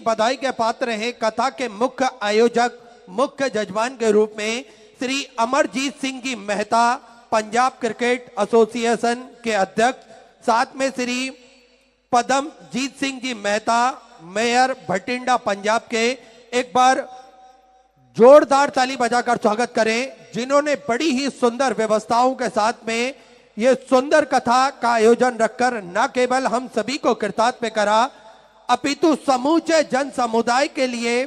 बधाई के पात्र हैं। कथा के मुख्य आयोजक, मुख्य जजमान के रूप में श्री अमरजीत सिंह जी मेहता, पंजाब क्रिकेट एसोसिएशन के अध्यक्ष, साथ में श्री पदमजीत सिंह जी मेहता, मेयर भटिंडा पंजाब के। एक बार जोरदार ताली बजाकर स्वागत करें, जिन्होंने बड़ी ही सुंदर व्यवस्थाओं के साथ में ये सुंदर कथा का आयोजन रखकर न केवल हम सभी को कृतार्थ करा, अपितु समूचे जन समुदाय के लिए,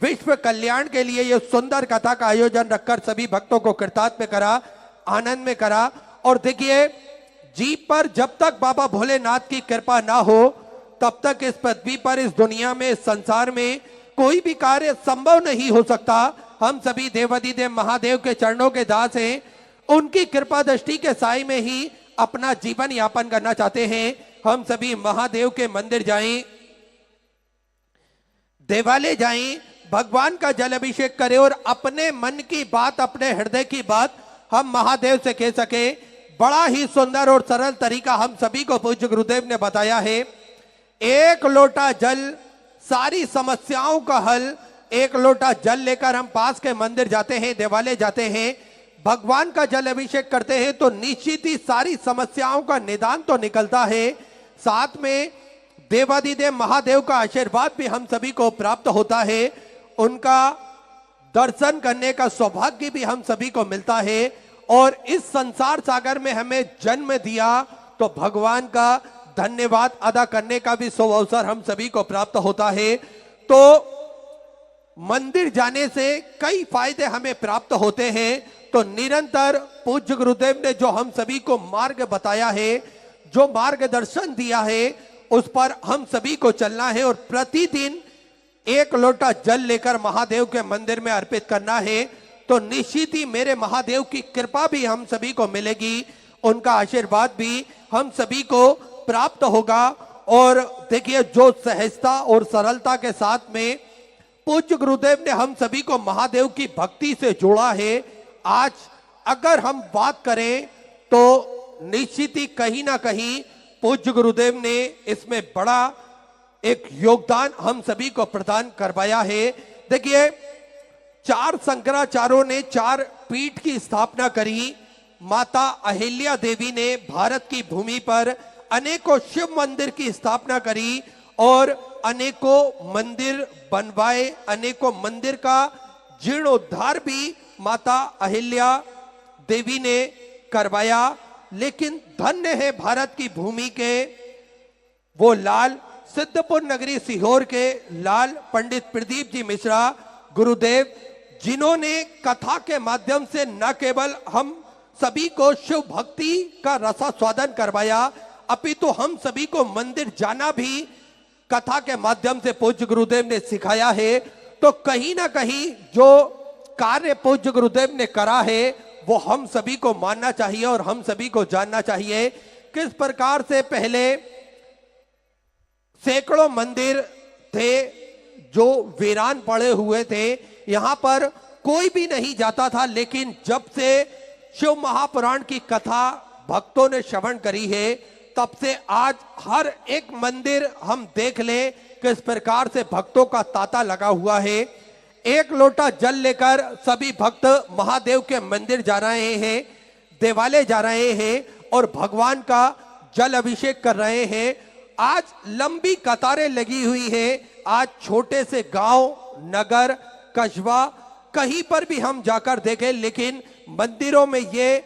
विश्व कल्याण के लिए ये सुंदर कथा का आयोजन रखकर सभी भक्तों को कृतार्थ करा, आनंद में करा। और देखिए, जीव पर जब तक बाबा भोलेनाथ की कृपा ना हो तब तक इस पृथ्वी पर, इस दुनिया में, इस संसार में कोई भी कार्य संभव नहीं हो सकता। हम सभी देवाधिदेव महादेव के चरणों के दास हैं, उनकी कृपा दृष्टि के साए में ही अपना जीवन यापन करना चाहते हैं। हम सभी महादेव के मंदिर जाएं, देवालय जाएं, भगवान का जल अभिषेक करें और अपने मन की बात, अपने हृदय की बात हम महादेव से कह सके। बड़ा ही सुंदर और सरल तरीका हम सभी को पूज्य गुरुदेव ने बताया है। एक लोटा जल, सारी समस्याओं का हल। एक लोटा जल लेकर हम पास के मंदिर जाते हैं, देवालय जाते हैं, भगवान का जल अभिषेक करते हैं तो निश्चित ही सारी समस्याओं का निदान तो निकलता है। साथ में देवाधिदेव महादेव का आशीर्वाद भी हम सभी को प्राप्त होता है, उनका दर्शन करने का सौभाग्य भी हम सभी को मिलता है। और इस संसार सागर में हमें जन्म दिया तो भगवान का धन्यवाद अदा करने का भी अवसर हम सभी को प्राप्त होता है। तो मंदिर जाने से कई फायदे हमें प्राप्त होते हैं। तो निरंतर पूज्य गुरुदेव ने जो हम सभी को मार्ग बताया है, जो मार्गदर्शन दिया है, उस पर हम सभी को चलना है और प्रतिदिन एक लोटा जल लेकर महादेव के मंदिर में अर्पित करना है। तो निश्चित ही मेरे महादेव की कृपा भी हम सभी को मिलेगी, उनका आशीर्वाद भी हम सभी को प्राप्त होगा। और देखिए, जो सहजता और सरलता के साथ में पूज्य गुरुदेव ने हम सभी को महादेव की भक्ति से जोड़ा है। आज अगर हम बात करें तो निश्चित ही कहीं ना कहीं पूज्य गुरुदेव ने इसमें बड़ा एक योगदान हम सभी को प्रदान करवाया है। देखिए, 4 शंकराचार्यों ने 4 पीठ की स्थापना करी। माता अहिल्या देवी ने भारत की भूमि पर अनेकों शिव मंदिर की स्थापना करी और अनेकों मंदिर बनवाए, अनेकों मंदिर का जीर्णोद्धार भी माता अहिल्या देवी ने करवाया। लेकिन धन्य है भारत की भूमि के वो लाल, सिद्धपुर नगरी सीहोर के लाल पंडित प्रदीप जी मिश्रा गुरुदेव, जिन्होंने कथा के माध्यम से न केवल हम सभी को शिव भक्ति का रसास्वादन करवाया, अपितु हम सभी को मंदिर जाना भी कथा के माध्यम से पूज्य गुरुदेव ने सिखाया है। तो कहीं ना कहीं जो कार्य पूज्य गुरुदेव ने करा है वो हम सभी को मानना चाहिए और हम सभी को जानना चाहिए। किस प्रकार से पहले सैकड़ों मंदिर थे जो वीरान पड़े हुए थे, यहां पर कोई भी नहीं जाता था, लेकिन जब से शिव महापुराण की कथा भक्तों ने श्रवण करी है, तब से आज हर एक मंदिर हम देख लें किस प्रकार से भक्तों का तांता लगा हुआ है। एक लोटा जल लेकर सभी भक्त महादेव के मंदिर जा रहे हैं, देवालय जा रहे हैं और भगवान का जल अभिषेक कर रहे हैं। आज लंबी कतारें लगी हुई है। आज छोटे से गांव, नगर, कस्बा, कहीं पर भी हम जाकर देखें, लेकिन मंदिरों में ये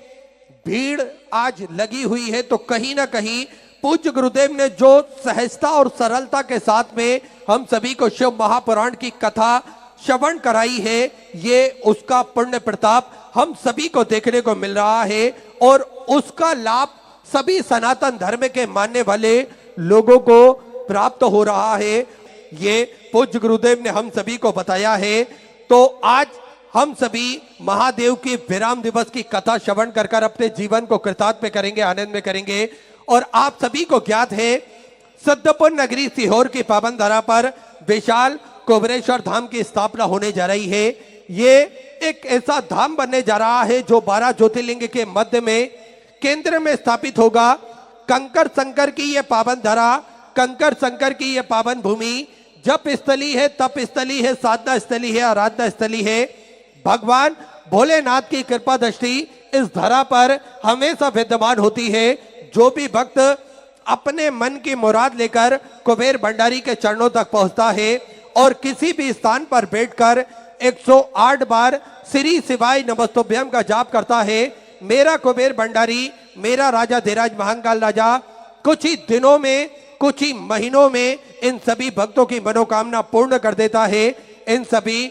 भीड़ आज लगी हुई है। तो कहीं ना कहीं पूज्य गुरुदेव ने जो सहजता और सरलता के साथ में हम सभी को शिव महापुराण की कथा श्रवण कराई है, ये उसका पुण्य प्रताप हम सभी को देखने को मिल रहा है और उसका लाभ सभी सनातन धर्म के मानने वाले लोगों को प्राप्त हो रहा है। ये पूज्य गुरुदेव ने हम सभी को बताया है। तो आज हम सभी महादेव की विराम दिवस की कथा श्रवण कर कर अपने जीवन को कृतार्थ में करेंगे, आनंद में करेंगे। और आप सभी को ज्ञात है, सिद्धपुर नगरी सीहोर की पावन धरा पर विशाल कुबेरेश्वर धाम की स्थापना होने जा रही है। ये एक ऐसा धाम बनने जा रहा है जो 12 ज्योतिर्लिंग के मध्य में केंद्र में स्थापित होगा। कंकर संकर की ये पावन धरा, कंकर संकर की ये पावन भूमि जप स्थली है, तप स्थली है, साधना स्थली है, आराधना स्थली है। भगवान भोलेनाथ की कृपा दृष्टि इस धरा पर हमेशा विद्यमान होती है। जो भी भक्त अपने मन की मुराद लेकर कुबेर भंडारी के चरणों तक पहुंचता है और किसी भी स्थान पर बैठकर 108 बार श्री शिवाय नमस्तुभ्यम का जाप करता है, मेरा कुबेर भंडारी, मेरा राजा धीराज महाकाल राजा कुछ ही दिनों में, कुछ ही महीनों में इन सभी भक्तों की मनोकामना पूर्ण कर देता है। इन सभी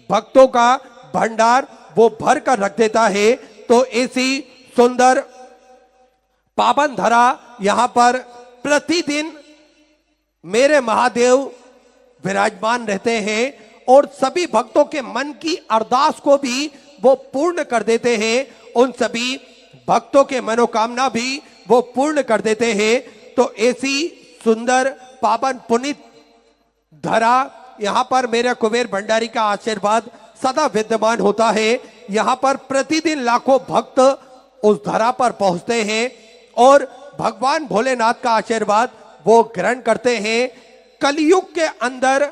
भक्तों का भंडार वो भर कर रख देता है। तो ऐसी सुंदर पावन धरा यहां पर प्रतिदिन मेरे महादेव विराजमान रहते हैं और सभी भक्तों के मन की अरदास को भी वो पूर्ण कर देते हैं। उन सभी भक्तों के मनोकामना भी वो पूर्ण कर देते हैं। तो ऐसी सुंदर पावन पुनीत धरा यहां पर मेरे कुबेर भंडारी का आशीर्वाद सदा विद्यमान होता है। यहां पर प्रतिदिन लाखों भक्त उस धरा पर पहुंचते हैं और भगवान भोलेनाथ का आशीर्वाद वो ग्रहण करते हैं। कलयुग के अंदर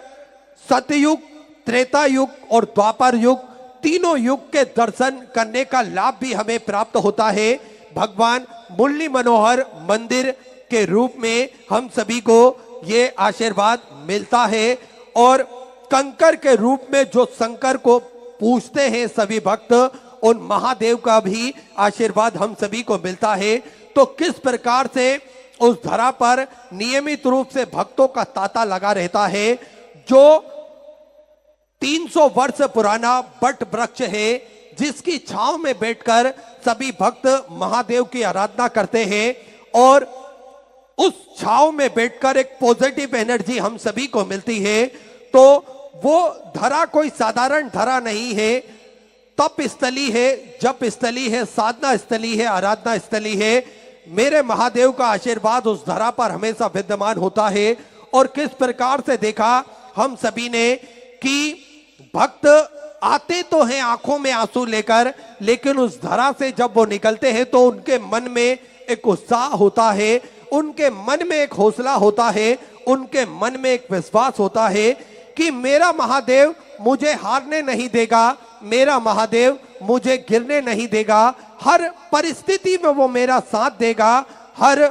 सतयुग, त्रेता युग और द्वापर युग, तीनों युग के दर्शन करने का लाभ भी हमें प्राप्त होता है। भगवान मुरली मनोहर मंदिर के रूप में हम सभी को ये आशीर्वाद मिलता है और कंकर के रूप में जो शंकर को पूजते हैं सभी भक्त, उन महादेव का भी आशीर्वाद हम सभी को मिलता है। तो किस प्रकार से उस धरा पर नियमित रूप से भक्तों का तांता लगा रहता है। जो 300 वर्ष पुराना बट वृक्ष है जिसकी छांव में बैठकर सभी भक्त महादेव की आराधना करते हैं और उस छांव में बैठकर एक पॉजिटिव एनर्जी हम सभी को मिलती है। तो वो धरा कोई साधारण धरा नहीं है, तप स्थली है, जप स्थली है, साधना स्थली है, आराधना स्थली है। मेरे महादेव का आशीर्वाद उस धरा पर हमेशा विद्यमान होता है। और किस प्रकार से देखा हम सभी ने कि भक्त आते तो हैं आंखों में आंसू लेकर, लेकिन उस धरा से जब वो निकलते हैं तो उनके मन में एक उत्साह होता है, उनके मन में एक हौसला होता है, उनके मन में एक विश्वास होता है कि मेरा महादेव मुझे हारने नहीं देगा, मेरा महादेव मुझे गिरने नहीं देगा, हर परिस्थिति में वो मेरा साथ देगा, हर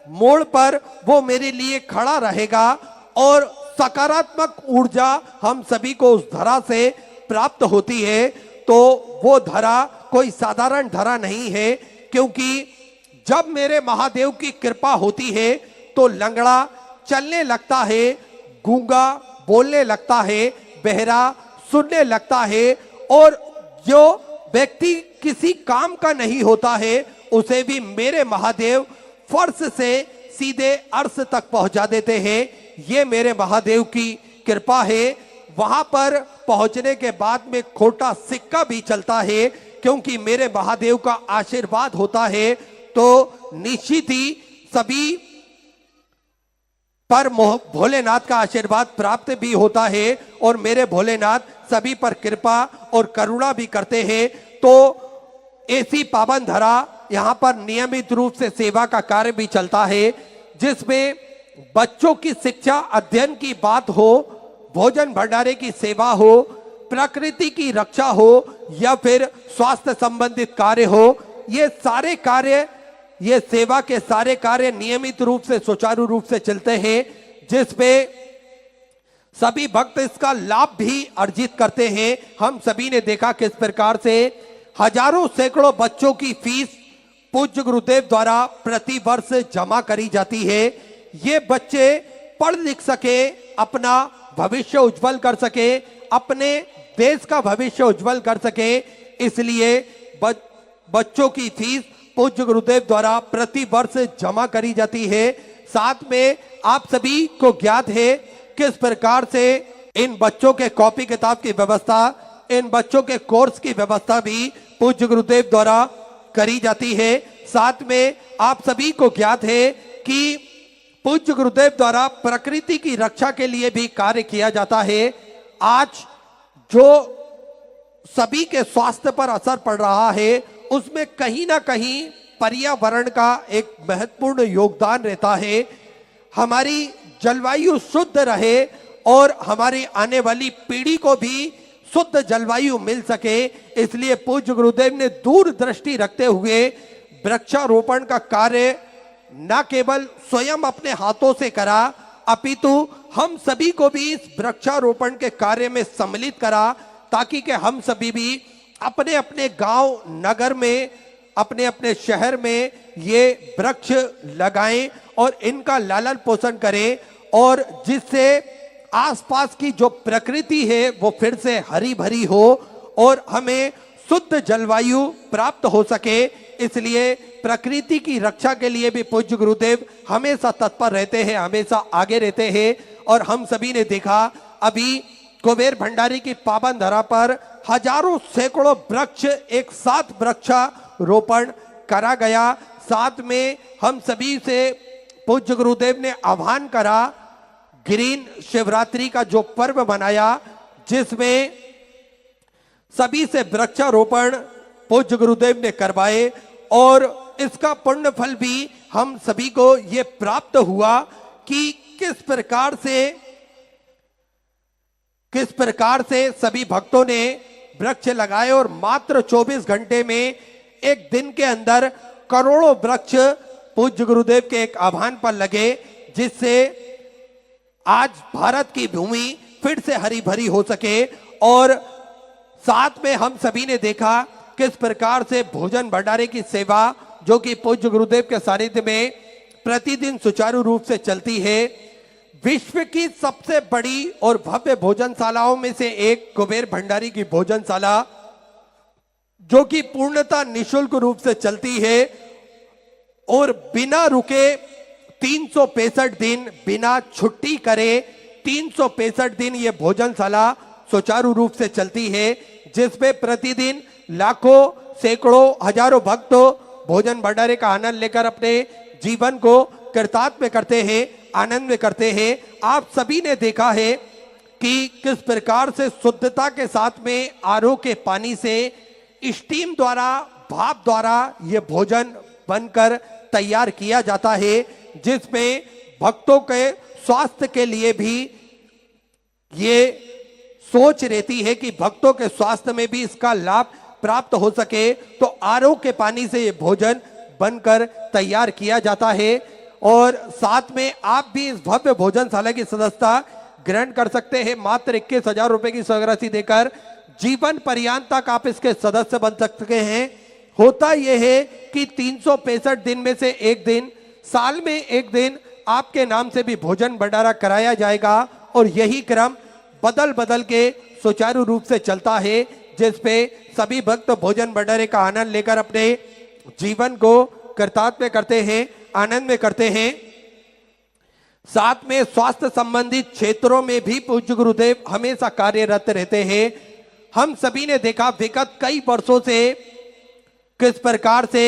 मोड़ पर वो मेरे लिए खड़ा रहेगा। और सकारात्मक ऊर्जा हम सभी को उस धरा से प्राप्त होती है। तो वो धरा कोई साधारण धरा नहीं है, क्योंकि जब मेरे महादेव की कृपा होती है तो लंगड़ा चलने लगता है, गूंगा बोलने लगता है, बहरा सुनने लगता है और जो व्यक्ति किसी काम का नहीं होता है उसे भी मेरे महादेव फर्श से सीधे अर्श तक पहुंचा देते हैं। ये मेरे महादेव की कृपा है। वहां पर पहुंचने के बाद में खोटा सिक्का भी चलता है, क्योंकि मेरे महादेव का आशीर्वाद होता है। तो निश्चित ही सभी पर भोलेनाथ का आशीर्वाद प्राप्त भी होता है और मेरे भोलेनाथ सभी पर कृपा और करुणा भी करते हैं। तो ऐसी पावन धरा यहाँ पर नियमित रूप से सेवा का कार्य भी चलता है, जिसमें बच्चों की शिक्षा अध्ययन की बात हो, भोजन भंडारे की सेवा हो, प्रकृति की रक्षा हो या फिर स्वास्थ्य संबंधित कार्य हो, ये सारे कार्य, ये सेवा के सारे कार्य नियमित रूप से सुचारू रूप से चलते हैं, जिसपे सभी भक्त इसका लाभ भी अर्जित करते हैं। हम सभी ने देखा किस प्रकार से हजारों सैकड़ों बच्चों की फीस पूज्य गुरुदेव द्वारा प्रति वर्ष जमा करी जाती है। ये बच्चे पढ़ लिख सके, अपना भविष्य उज्जवल कर सके, अपने देश का भविष्य उज्जवल कर सके, इसलिए बच्चों की फीस पूज्य गुरुदेव द्वारा प्रति वर्ष जमा करी जाती है। साथ में आप सभी को ज्ञात है किस प्रकार से इन बच्चों के कॉपी किताब की व्यवस्था, इन बच्चों के कोर्स की व्यवस्था भी पूज्य गुरुदेव द्वारा करी जाती है। साथ में आप सभी को ज्ञात है कि पूज्य गुरुदेव द्वारा प्रकृति की रक्षा के लिए भी कार्य किया जाता है। आज जो सभी के स्वास्थ्य पर असर पड़ रहा है उसमें कहीं ना कहीं पर्यावरण का एक महत्वपूर्ण योगदान रहता है। हमारी जलवायु शुद्ध रहे और हमारी आने वाली पीढ़ी को भी शुद्ध जलवायु मिल सके, इसलिए पूज्य गुरुदेव ने दूरदृष्टि रखते हुए वृक्षारोपण का कार्य न केवल स्वयं अपने हाथों से करा, अपितु हम सभी को भी इस वृक्षारोपण के कार्य में सम्मिलित करा, ताकि कि हम सभी भी अपने अपने गांव नगर में, अपने अपने शहर में ये वृक्ष लगाएं और इनका लालन पोषण करें, और जिससे आसपास की जो प्रकृति है वो फिर से हरी भरी हो और हमें शुद्ध जलवायु प्राप्त हो सके। इसलिए प्रकृति की रक्षा के लिए भी पूज्य गुरुदेव हमेशा तत्पर रहते हैं, हमेशा आगे रहते हैं। और हम सभी ने देखा अभी कुबेर भंडारी की पावन धरा पर हजारों सैकड़ों वृक्ष एक साथ वृक्षारोपण करा गया। साथ में हम सभी से पूज्य गुरुदेव ने आह्वान करा, ग्रीन शिवरात्रि का जो पर्व मनाया, जिसमें सभी से वृक्षारोपण पूज्य गुरुदेव ने करवाए, और इसका पुण्य फल भी हम सभी को ये प्राप्त हुआ कि किस प्रकार से सभी भक्तों ने वृक्ष लगाए, और मात्र 24 घंटे में एक दिन के अंदर करोड़ों वृक्ष पूज्य गुरुदेव के एक आह्वान पर लगे, जिससे आज भारत की भूमि फिर से हरी भरी हो सके। और साथ में हम सभी ने देखा किस प्रकार से भोजन भंडारे की सेवा, जो कि पूज्य गुरुदेव के सानिध्य में प्रतिदिन सुचारू रूप से चलती है। विश्व की सबसे बड़ी और भव्य भोजनशालाओं में से एक कुबेर भंडारी की भोजनशाला, जो कि पूर्णतः निशुल्क रूप से चलती है और बिना रुके 365 दिन, बिना छुट्टी करे 365 दिन ये भोजनशाला सुचारू रूप से चलती है, जिसमें प्रतिदिन लाखों सैकड़ों हजारों भक्त भोजन भंडारे का आनंद लेकर अपने जीवन को कृतार्थ में करते हैं, आनंद में करते हैं। आप सभी ने देखा है कि किस प्रकार से शुद्धता के साथ में आरओ के पानी से स्टीम द्वारा, भाप द्वारा ये भोजन बनकर तैयार किया जाता है, जिसमें भक्तों के स्वास्थ्य के लिए भी ये सोच रहती है कि भक्तों के स्वास्थ्य में भी इसका लाभ प्राप्त हो सके। तो आरओ के पानी से ये भोजन बनकर तैयार किया जाता है। और साथ में आप भी इस भव्य भोजनशाला की सदस्यता ग्रहण कर सकते हैं। मात्र 21,000 रुपए की स्वीकृति देकर जीवन पर्यंत तक आप इसके सदस्य बन सकते हैं। होता यह है कि 365 दिन में से एक दिन, साल में एक दिन आपके नाम से भी भोजन भंडारा कराया जाएगा, और यही क्रम बदल बदल के सुचारू रूप से चलता है, जिसपे सभी भक्त भोजन भंडारे का आनंद लेकर अपने जीवन को कृतार्थ में करते हैं, आनंद में करते हैं। साथ में स्वास्थ्य संबंधित क्षेत्रों में भी पूज्य गुरुदेव हमेशा कार्यरत रहते हैं। हम सभी ने देखा विगत कई वर्षों से किस प्रकार से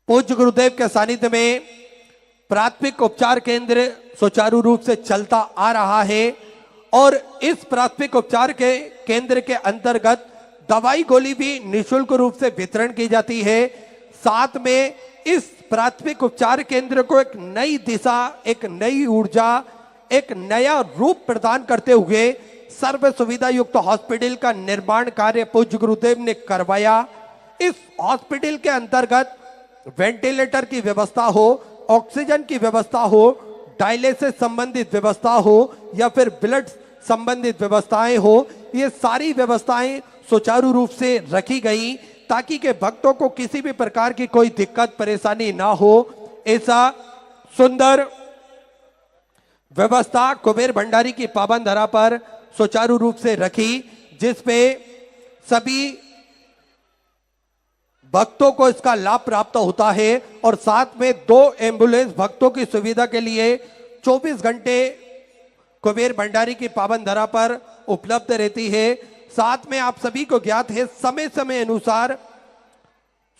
पूज्य गुरुदेव के सानिध्य में प्राथमिक उपचार केंद्र सुचारू रूप से चलता आ रहा है, और इस प्राथमिक उपचार के केंद्र के अंतर्गत दवाई गोली भी निःशुल्क रूप से वितरण की जाती है। साथ में इस प्राथमिक उपचार केंद्र को एक नई दिशा, एक नई ऊर्जा, एक नया रूप प्रदान करते हुए सर्व सुविधा युक्त हॉस्पिटल का निर्माण कार्य पूज्य गुरुदेव ने करवाया। इस हॉस्पिटल के अंतर्गत वेंटिलेटर की व्यवस्था हो, ऑक्सीजन की व्यवस्था हो, डायलिसिस संबंधित व्यवस्था हो, या फिर ब्लड संबंधित व्यवस्थाएं हो, ये सारी व्यवस्थाएं सुचारू रूप से रखी गई, ताकि के भक्तों को किसी भी प्रकार की कोई दिक्कत परेशानी ना हो। ऐसा सुंदर व्यवस्था कुबेर भंडारी की पावन धरा पर सुचारू रूप से रखी, जिसपे सभी भक्तों को इसका लाभ प्राप्त होता है। और साथ में 2 एम्बुलेंस भक्तों की सुविधा के लिए 24 घंटे कुबेर भंडारी की पावन धरा पर उपलब्ध रहती है। साथ में आप सभी को ज्ञात है समय समय अनुसार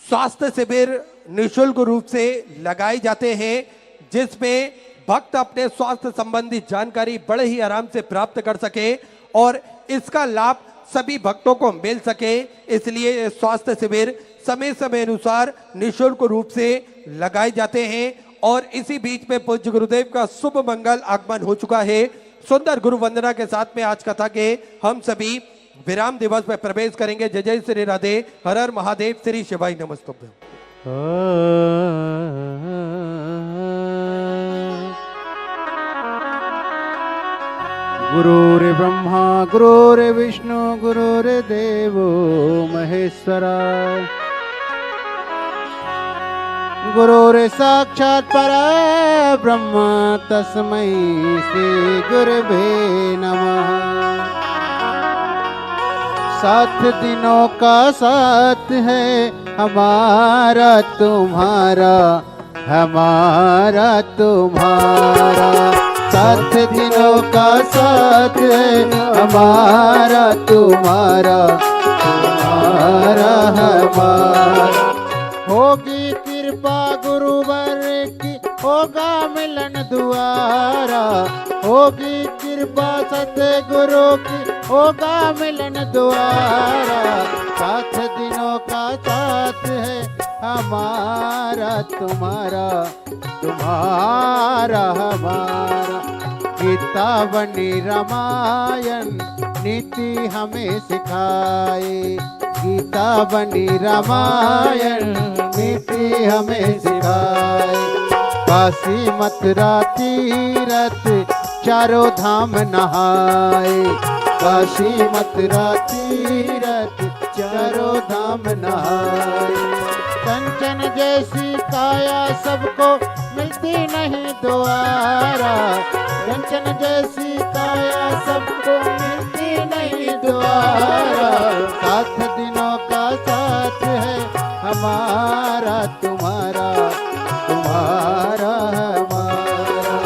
स्वास्थ्य शिविर निःशुल्क रूप से लगाए जाते हैं, जिसमें भक्त अपने स्वास्थ्य संबंधी जानकारी बड़े ही आराम से प्राप्त कर सके और इसका लाभ सभी भक्तों को मिल सके। इसलिए स्वास्थ्य शिविर समय समय अनुसार निःशुल्क रूप से लगाए जाते हैं और इसी बीच में पूज्य गुरुदेव का शुभ मंगल आगमन हो चुका है। सुंदर गुरु वंदना के साथ में आज कथा के हम सभी विराम दिवस में प्रवेश करेंगे। जय जय श्री राधे, हर हर महादेव, श्री शिवाय नमस्तुभ्यं। गुरुर्ब्रह्मा गुरुर्विष्णु गुरुर्देवो महेश्वरा, गुरुर्साक्षात् परब्रह्म तस्मै श्री गुरुवे नमः। 7 दिनों का साथ है हमारा तुम्हारा, हमारा तुम्हारा। 7 दिनों का साथ है हमारा तुम्हारा, तुम्हारा हमारा। होगी कृपा गुरुवर की, होगा मिलन दुआरा। होगी कृपा सतगुरु की, होगा मिलन द्वारा। 7 दिनों का साथ है हमारा तुम्हारा, तुम्हारा हमारा। गीता बनी रामायण नीति हमें सिखाए, गीता बनी रामायण नीति हमें सिखाए। काशी मथुरा तीरथ चारों धाम नहाए, काशी मथुरा तीरथ चारों धाम नहाए। कंचन जैसी काया सबको मिलती नहीं दोबारा, कंचन जैसी काया सबको मिलती नहीं दोबारा। 7 दिनों का साथ है हमारा तुम्हारा, तुम्हारा हमारा।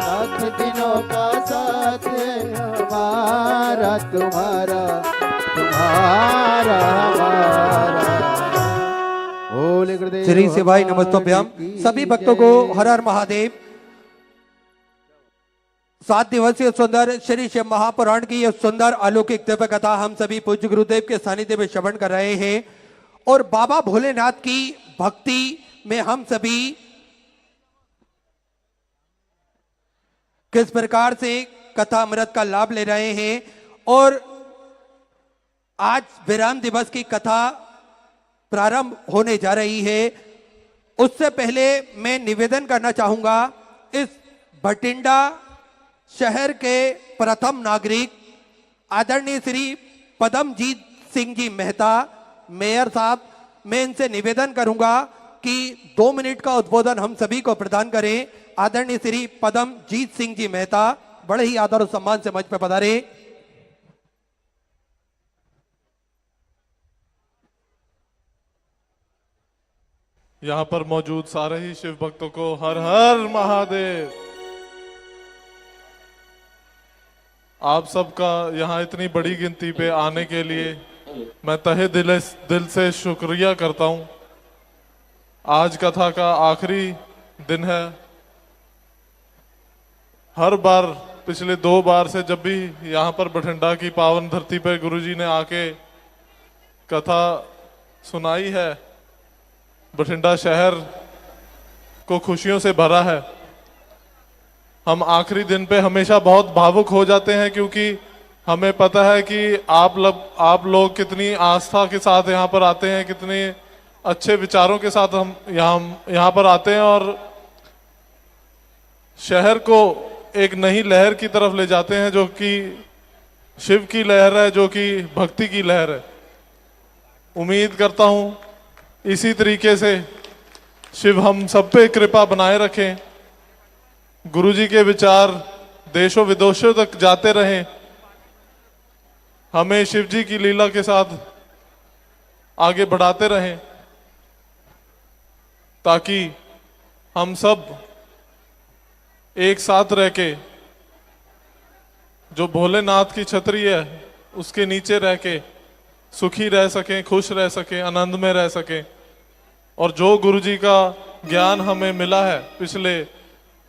7 दिनों का साथ है हमारा तुम्हारा, तुम्हारा हमारा। बोले गुरुदेव श्री शिवाय नमस्तुभ्यं। सभी भक्तों को हर हर महादेव। 7 दिवसीय सुंदर श्री शिव महापुराण की यह सुंदर अलौकिक दिव्य कथा हम सभी पूज्य गुरुदेव के सानिध्य में श्रवण कर रहे हैं और बाबा भोलेनाथ की भक्ति में हम सभी किस प्रकार से कथा अमृत का लाभ ले रहे हैं। और आज विराम दिवस की कथा प्रारंभ होने जा रही है। उससे पहले मैं निवेदन करना चाहूंगा, इस भटिंडा शहर के प्रथम नागरिक आदरणीय श्री पदमजीत सिंह जी मेहता मेयर साहब, मैं इनसे निवेदन करूंगा कि 2 मिनट का उद्बोधन हम सभी को प्रदान करें। आदरणीय श्री पदमजीत सिंह जी मेहता बड़े ही आदर और सम्मान से मंच पर पधारे। यहाँ पर मौजूद सारे ही शिव भक्तों को हर हर महादेव। आप सबका यहाँ इतनी बड़ी गिनती पे आने के लिए मैं तहे दिल से शुक्रिया करता हूँ। आज कथा का आखिरी दिन है। हर बार पिछले 2 बार से जब भी यहाँ पर बठिंडा की पावन धरती पर गुरुजी ने आके कथा सुनाई है, बठिंडा शहर को खुशियों से भरा है। हम आखिरी दिन पे हमेशा बहुत भावुक हो जाते हैं क्योंकि हमें पता है कि आप लोग कितनी आस्था के साथ यहाँ पर आते हैं, कितने अच्छे विचारों के साथ हम यहाँ पर आते हैं और शहर को एक नई लहर की तरफ ले जाते हैं, जो कि शिव की लहर है, जो कि भक्ति की लहर है। उम्मीद करता हूँ इसी तरीके से शिव हम सब पे कृपा बनाए रखें, गुरुजी के विचार देशों विदेशों तक जाते रहें, हमें शिव जी की लीला के साथ आगे बढ़ाते रहें, ताकि हम सब एक साथ रह के जो भोलेनाथ की छतरी है उसके नीचे रह के सुखी रह सकें, खुश रह सकें, आनंद में रह सकें। और जो गुरुजी का ज्ञान हमें मिला है पिछले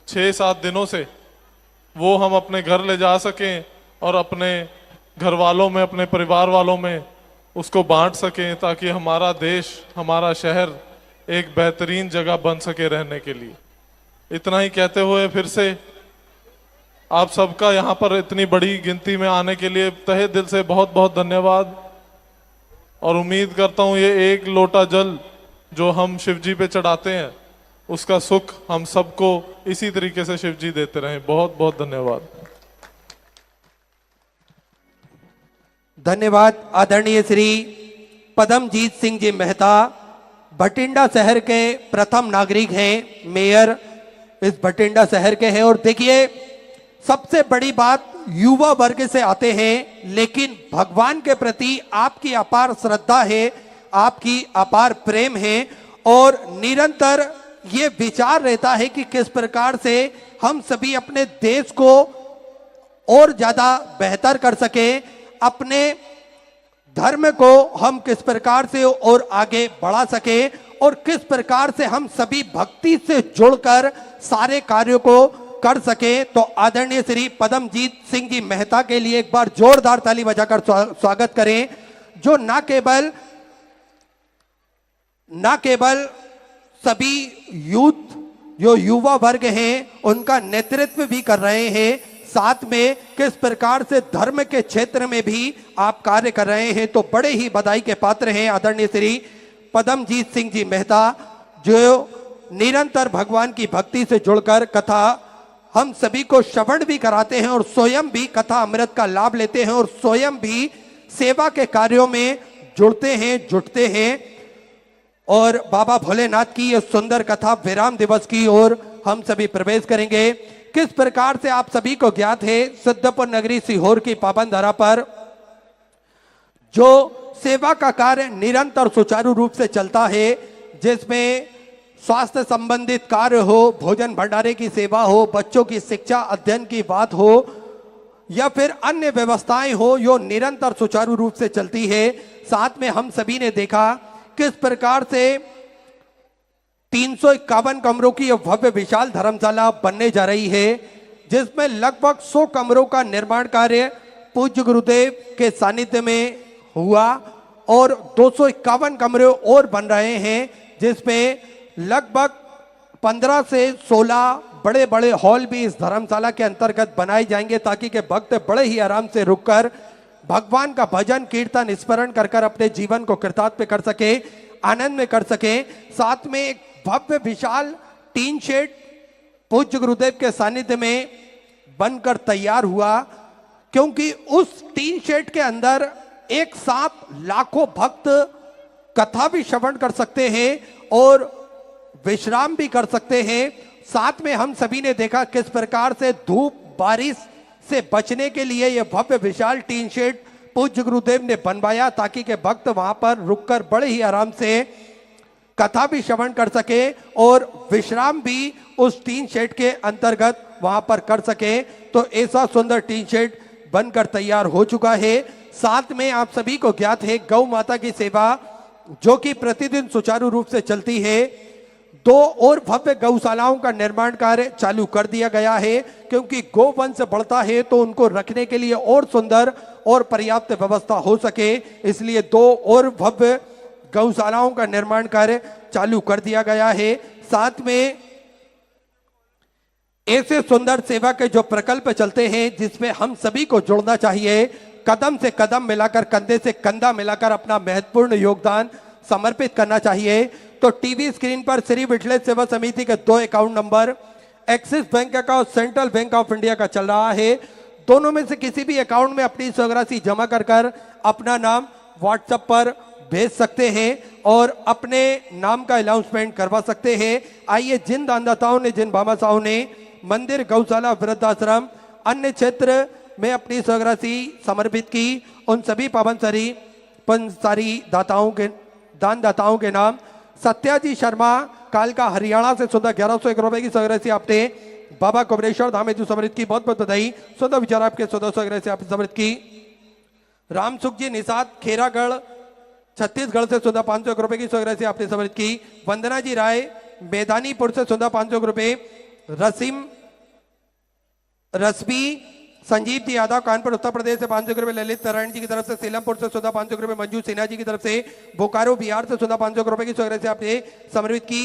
6-7 दिनों से, वो हम अपने घर ले जा सकें और अपने घर वालों में, अपने परिवार वालों में उसको बांट सकें, ताकि हमारा देश, हमारा शहर एक बेहतरीन जगह बन सके रहने के लिए। इतना ही कहते हुए फिर से आप सबका यहाँ पर इतनी बड़ी गिनती में आने के लिए तहे दिल से बहुत बहुत धन्यवाद। और उम्मीद करता हूँ ये एक लोटा जल जो हम शिव जी पे चढ़ाते हैं उसका सुख हम सबको इसी तरीके से शिव जी देते रहें। बहुत बहुत धन्यवाद। धन्यवाद। आदरणीय श्री पदमजीत सिंह जी मेहता भटिंडा शहर के प्रथम नागरिक हैं, मेयर इस भटिंडा शहर के हैं। और देखिए सबसे बड़ी बात, युवा वर्ग से आते हैं लेकिन भगवान के प्रति आपकी अपार श्रद्धा है, आपकी अपार प्रेम है और निरंतर ये विचार रहता है कि किस प्रकार से हम सभी अपने देश को और ज्यादा बेहतर कर सके, अपने धर्म को हम किस प्रकार से और आगे बढ़ा सके और किस प्रकार से हम सभी भक्ति से जुड़कर सारे कार्यों को कर सके। तो आदरणीय श्री पदमजीत सिंह जी मेहता के लिए एक बार जोरदार ताली बजाकर स्वागत करें, जो ना केवल सभी यूथ जो युवा वर्ग हैं उनका नेतृत्व भी कर रहे हैं, साथ में किस प्रकार से धर्म के क्षेत्र में भी आप कार्य कर रहे हैं। तो बड़े ही बधाई के पात्र हैं आदरणीय श्री पदमजीत सिंह जी मेहता, जो निरंतर भगवान की भक्ति से जुड़कर कथा हम सभी को श्रवण भी कराते हैं और स्वयं भी कथा अमृत का लाभ लेते हैं और स्वयं भी सेवा के कार्यों में जुटते हैं। और बाबा भोलेनाथ की यह सुंदर कथा विराम दिवस की ओर हम सभी प्रवेश करेंगे। किस प्रकार से आप सभी को ज्ञात है, सिद्धपुर नगरी सीहोर की पावन धरा पर जो सेवा का कार्य निरंतर सुचारू रूप से चलता है, जिसमें स्वास्थ्य संबंधित कार्य हो, भोजन भंडारे की सेवा हो, बच्चों की शिक्षा अध्ययन की बात हो या फिर अन्य व्यवस्थाएं हो, जो निरंतर सुचारू रूप से चलती है। साथ में हम सभी ने देखा किस प्रकार से 351 कमरों की यह भव्य विशाल धर्मशाला बनने जा रही है, जिसमें लगभग 100 कमरों का निर्माण कार्य पूज्य गुरुदेव के सानिध्य में हुआ और 251 कमरे और बन रहे हैं, जिसमें लगभग 15 से 16 बड़े बड़े हॉल भी इस धर्मशाला के अंतर्गत बनाए जाएंगे, ताकि के भक्त बड़े ही आराम से रुककर भगवान का भजन कीर्तन स्मरण कर अपने जीवन को कृतार्थ कर सके, आनंद में कर सके। साथ में एक भव्य विशाल टीन शेड पूज्य गुरुदेव के सानिध्य में बनकर तैयार हुआ, क्योंकि उस टीन शेड के अंदर एक साथ लाखों भक्त कथा भी श्रवण कर सकते हैं और विश्राम भी कर सकते हैं। साथ में हम सभी ने देखा किस प्रकार से धूप बारिश से बचने के लिए यह भव्य विशाल टीन शेड पूज्य गुरुदेव ने बनवाया, ताकि के भक्त वहां पर रुककर बड़े ही आराम से कथा भी श्रवण कर सके और विश्राम भी उस टीन शेड के अंतर्गत वहां पर कर सके। तो ऐसा सुंदर टीन शेड बनकर तैयार हो चुका है। साथ में आप सभी को ज्ञात है गौ माता की सेवा जो कि प्रतिदिन सुचारू रूप से चलती है। 2 और भव्य गौशालाओं का निर्माण कार्य चालू कर दिया गया है, क्योंकि गोवंश बढ़ता है तो उनको रखने के लिए और सुंदर और पर्याप्त व्यवस्था हो सके, इसलिए 2 और भव्य गौशालाओं का निर्माण कार्य चालू कर दिया गया है। साथ में ऐसे सुंदर सेवा के जो प्रकल्प चलते हैं, जिसमें हम सभी को जुड़ना चाहिए, कदम से कदम मिलाकर, कंधे से कंधा मिलाकर अपना महत्वपूर्ण योगदान समर्पित करना चाहिए। तो टीवी स्क्रीन पर श्री विठलेश सेवा समिति के 2 अकाउंट नंबर एक्सिस बैंक का और सेंट्रल बैंक ऑफ इंडिया का चल रहा है। दोनों में से किसी भी अकाउंट में अपनी स्वराशि जमा कर अपना नाम व्हाट्सएप पर भेज सकते हैं और अपने नाम का अनाउंसमेंट करवा सकते हैं। आइए, जिन दानदाताओं ने, जिन भामाशाहों ने मंदिर, गौशाला, वृद्धाश्रम, अन्य क्षेत्र में अपनी स्वराशि समर्पित की, उन सभी पावनसारी दानदाताओं के नाम सत्याजी शर्मा कालका हरियाणा से 1101 रुपए की स्वराशि आपने बाबा कुबरेश्वर धाम हेतु समर्पित की। बहुत बहुत बधाई। 14 विचार आपके 1400 से आपने समर्पित की। रामसुख जी निषाद खेरागढ़ छत्तीसगढ़ से 501 रुपए की स्वराशि आपने समर्पित की। वंदना जी राय मैदानीपुर से 501 रुपए। रश्मि संजीव जी यादव कानपुर उत्तर प्रदेश से 500 रुपए। ललित नारायण जी की तरफ से सीलमपुर से 500 रुपए। मंजू सिन्हा जी की तरफ से बोकारो बिहार से 500 रुपए की स्वराशि आपने समर्पित की।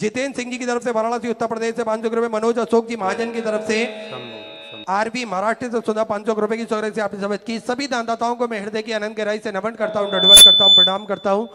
जितेंद्र सिंह जी की तरफ से वाराणसी उत्तर प्रदेश से 500 रुपए, मनोज अशोक जी महाजन की तरफ से, आरबी महाराष्ट्र से सुधा 500 रुपए की सौगात से आपने समझ की। सभी दानदाताओं को मैं हृदय की अनंत गहराई से नमन करता हूँ, दंडवत करता हूँ, प्रणाम करता हूँ।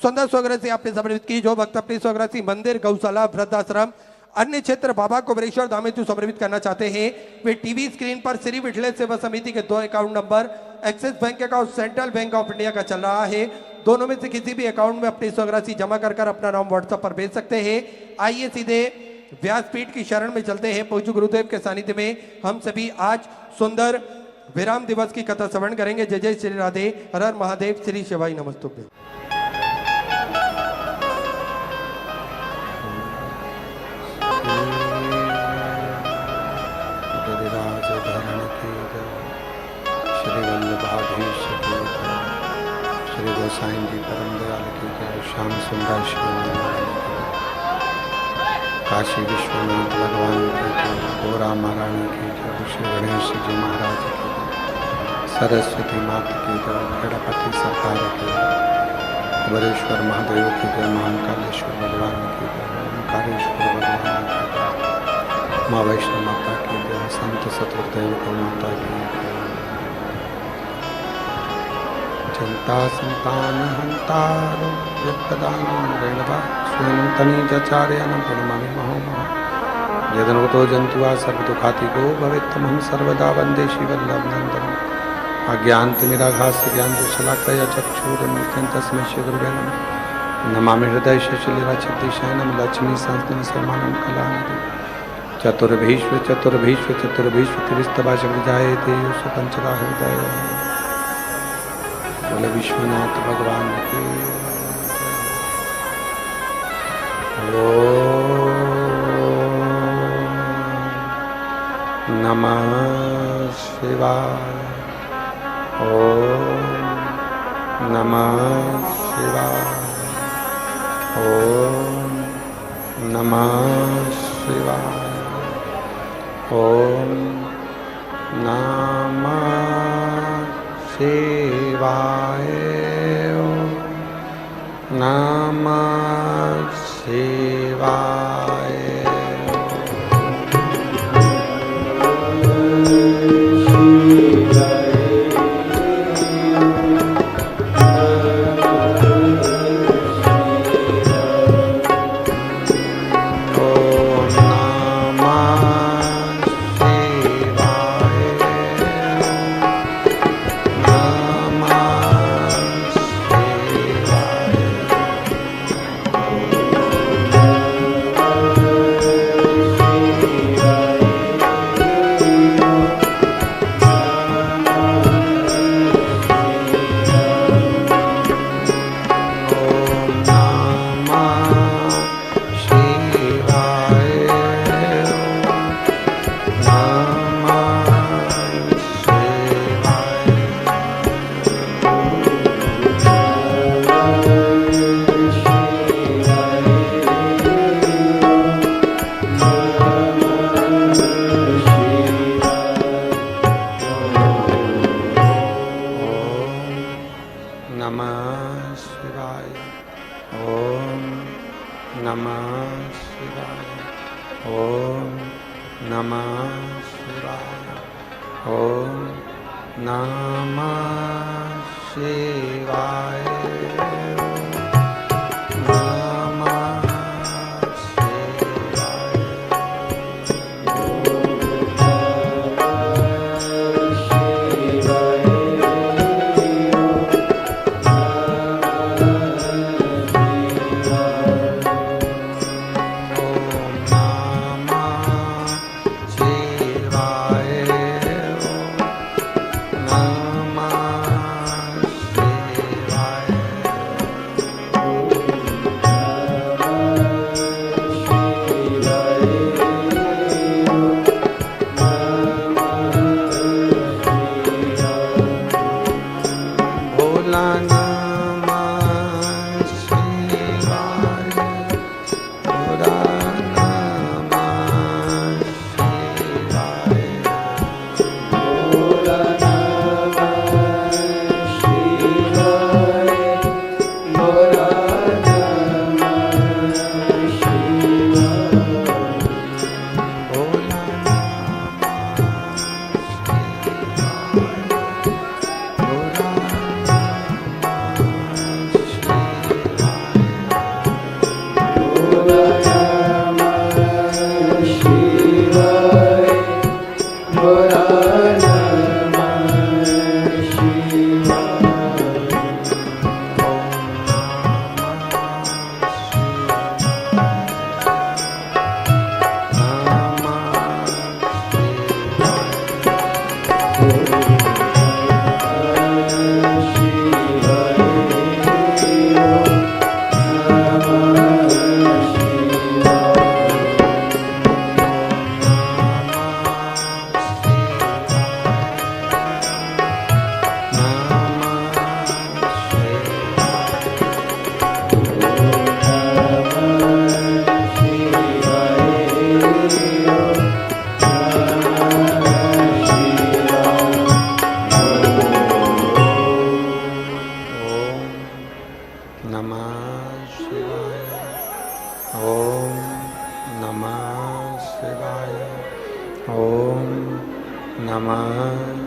सुंदर सौगात से आपने समर्पित की। जो भक्त अपनी सौगात मंदिर, गौशाला, वृद्धाश्रम, अन्य क्षेत्र बाबा कुबरेश्वर धाम हेतु समर्पित करना चाहते हैं, वे टीवी स्क्रीन पर श्री विठले सेवा समिति के 2 account number, axis bank account, central bank of India का चल रहा है, दोनों में से किसी भी अकाउंट में अपनी स्वराशि जमा कर अपना नाम व्हाट्सएप पर भेज सकते हैं। आइए सीधे व्यासपीठ की शरण में चलते हैं। पूज्य गुरुदेव के सानिध्य में हम सभी आज सुंदर विराम दिवस की कथा श्रवण करेंगे। जय जय श्री राधे, हर हर महादेव, श्री शिवाय नमस्तुभ्यं। श्री वल्लभाधीश की जय, श्री गोसाई जी परम दयाल की जय, श्याम सुंदर श्री नारायण की जय, काशी विश्वनाथ भगवान की जय, गोरा महारानी की जय, श्री गणेश जी महाराज की जय, सरस्वती माता की जय, गणपति सरकार की जय, कुबरेश्वर महादेव की जय, महाकालेश्वर भगवान की जय, ओंकारेश्वर भगवान की जय, माँ वैष्णव माता की जय, संत सतगुरुदेव को माता की जय। चिंता संतान हंतारो विपदानं ऋणवा स्वयं तनीचार्यान प्रणमामि महोमः। यदनुतो जंतुआ सर्वदुःखातिको भवेत्तमहं सर्वदा वन्दे श्रीवल्लभनन्दनम्। अज्ञानतिमिराभास्य ज्ञानदशलाकया चक्षुरुन्मिलितं तस्मै श्रीगुरुवे नमः। नमामि हृदय शैलचित्तशयनं लक्ष्मी संस्थानं सर्वाणं कलानिधिं। चतुर्भीष्व चतुर्भीष्व चतुर्भीष्व त्रिस्तभाषं जायते सुपंचदा हृदय। बोले विश्वनाथ भगवान की ओम नमः शिवाय, ओम नमः शिवाय, ओम नमः शिवाय, ओम नमः शिवाय, ओम नमः शिवाय।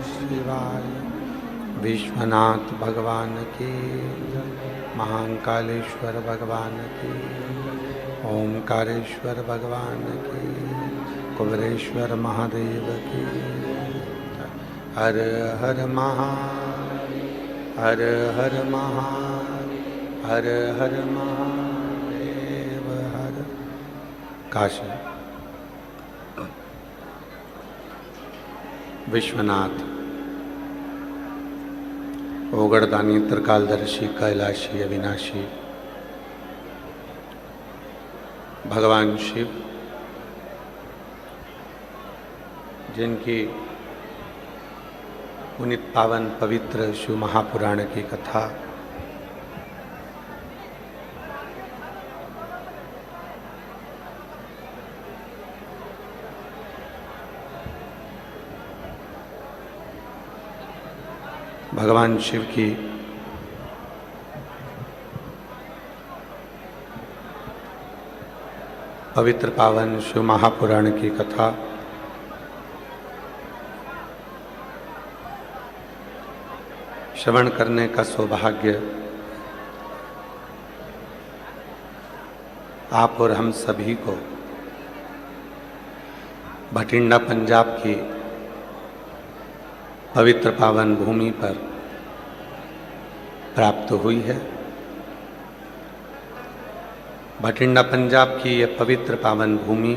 शिवाय। विश्वनाथ भगवान की जय। महाकालेश्वर भगवान की, ओमकारेश्वर भगवान की, कुबेरेश्वर महादेव की जय। हर हर महादेव, हर हर महादेव, हर हर महादेव, हर। काशी विश्वनाथ ओगड़दानी त्रिकालदर्शी कैलाशी अविनाशी भगवान शिव, जिनकी पुनित पावन पवित्र शिव महापुराण की कथा भगवान शिव की पवित्र पावन शिव महापुराण की कथा श्रवण करने का सौभाग्य आप और हम सभी को भटिंडा पंजाब की पवित्र पावन भूमि पर प्राप्त हुई है। भटिंडा पंजाब की यह पवित्र पावन भूमि,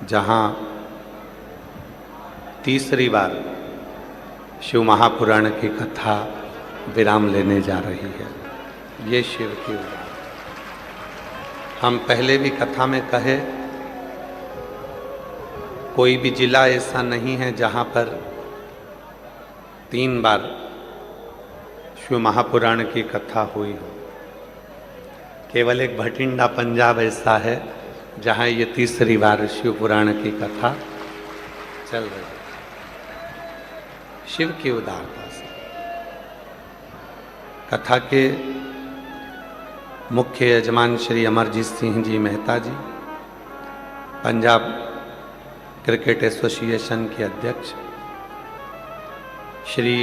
जहाँ तीसरी बार शिव महापुराण की कथा विराम लेने जा रही है, ये शिव की उदाहरण। हम पहले भी कथा में कहे, कोई भी जिला ऐसा नहीं है जहाँ पर 3 बार शिव महापुराण की कथा हुई हो। केवल एक भटिंडा पंजाब ऐसा है जहाँ ये तीसरी बार शिव पुराण की कथा चल रही है। शिव की उदारता से कथा के मुख्य यजमान श्री अमरजीत सिंह जी मेहता जी, पंजाब क्रिकेट एसोसिएशन के अध्यक्ष श्री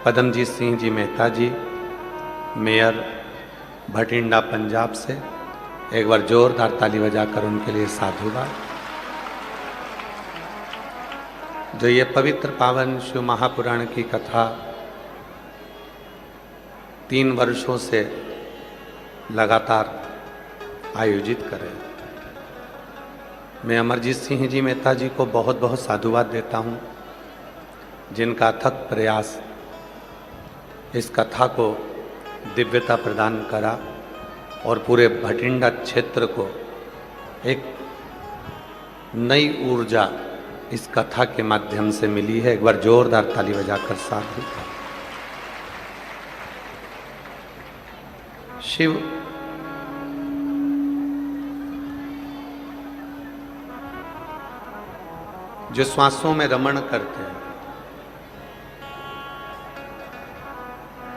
पदमजीत सिंह जी मेहता जी, मेयर भटिंडा पंजाब से एक बार जोरदार ताली बजाकर उनके लिए साधुवाद। जो ये पवित्र पावन शिव महापुराण की कथा 3 वर्षों से लगातार आयोजित करें, मैं अमरजीत सिंह जी मेहता जी को बहुत बहुत साधुवाद देता हूँ, जिनका अथक प्रयास इस कथा को दिव्यता प्रदान करा और पूरे भटिंडा क्षेत्र को एक नई ऊर्जा इस कथा के माध्यम से मिली है। एक बार जोरदार ताली बजाकर साधु। शिव जो श्वासों में रमण करते हैं,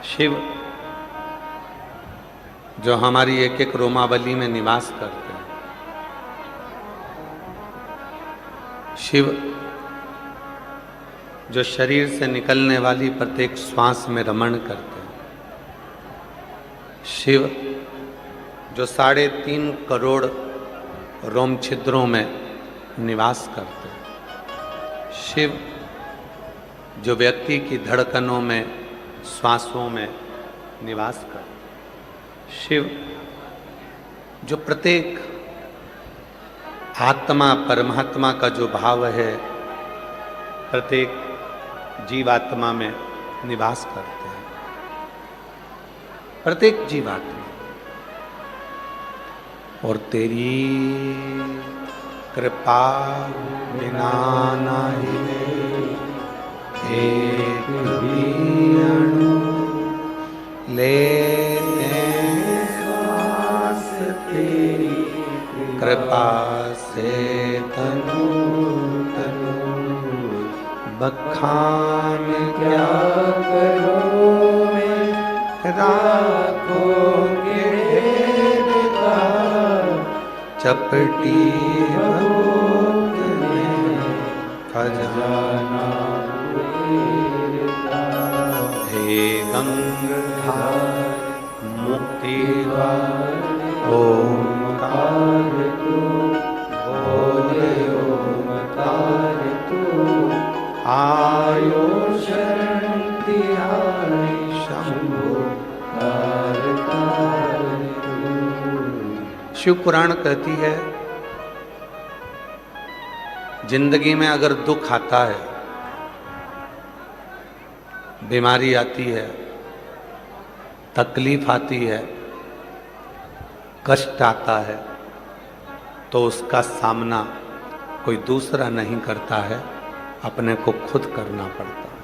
शिव जो हमारी एक एक रोमावली में निवास करते हैं, शिव जो शरीर से निकलने वाली प्रत्येक श्वास में रमण करते हैं, शिव जो 3.5 करोड़ रोम छिद्रों में निवास करते हैं, शिव जो व्यक्ति की धड़कनों में श्वासों में निवास करते, शिव जो प्रत्येक आत्मा परमात्मा का जो भाव है प्रत्येक जीवात्मा में निवास करते हैं, प्रत्येक जीवात्मा। और तेरी कृपा बिना नहीं एक भी अणु लेते श्वास तेरी कृपा से तनु तनु बखान क्या करो मैं राखोगे का चपटी भगवत में खजाना मुक्तिद्वार ओंकार तू बोले ओंकार तू आयो शरण तिहारी शंभु शिव पुराण कहती है जिंदगी में अगर दुख आता है, बीमारी आती है, तकलीफ आती है, कष्ट आता है, तो उसका सामना कोई दूसरा नहीं करता है, अपने को खुद करना पड़ता है,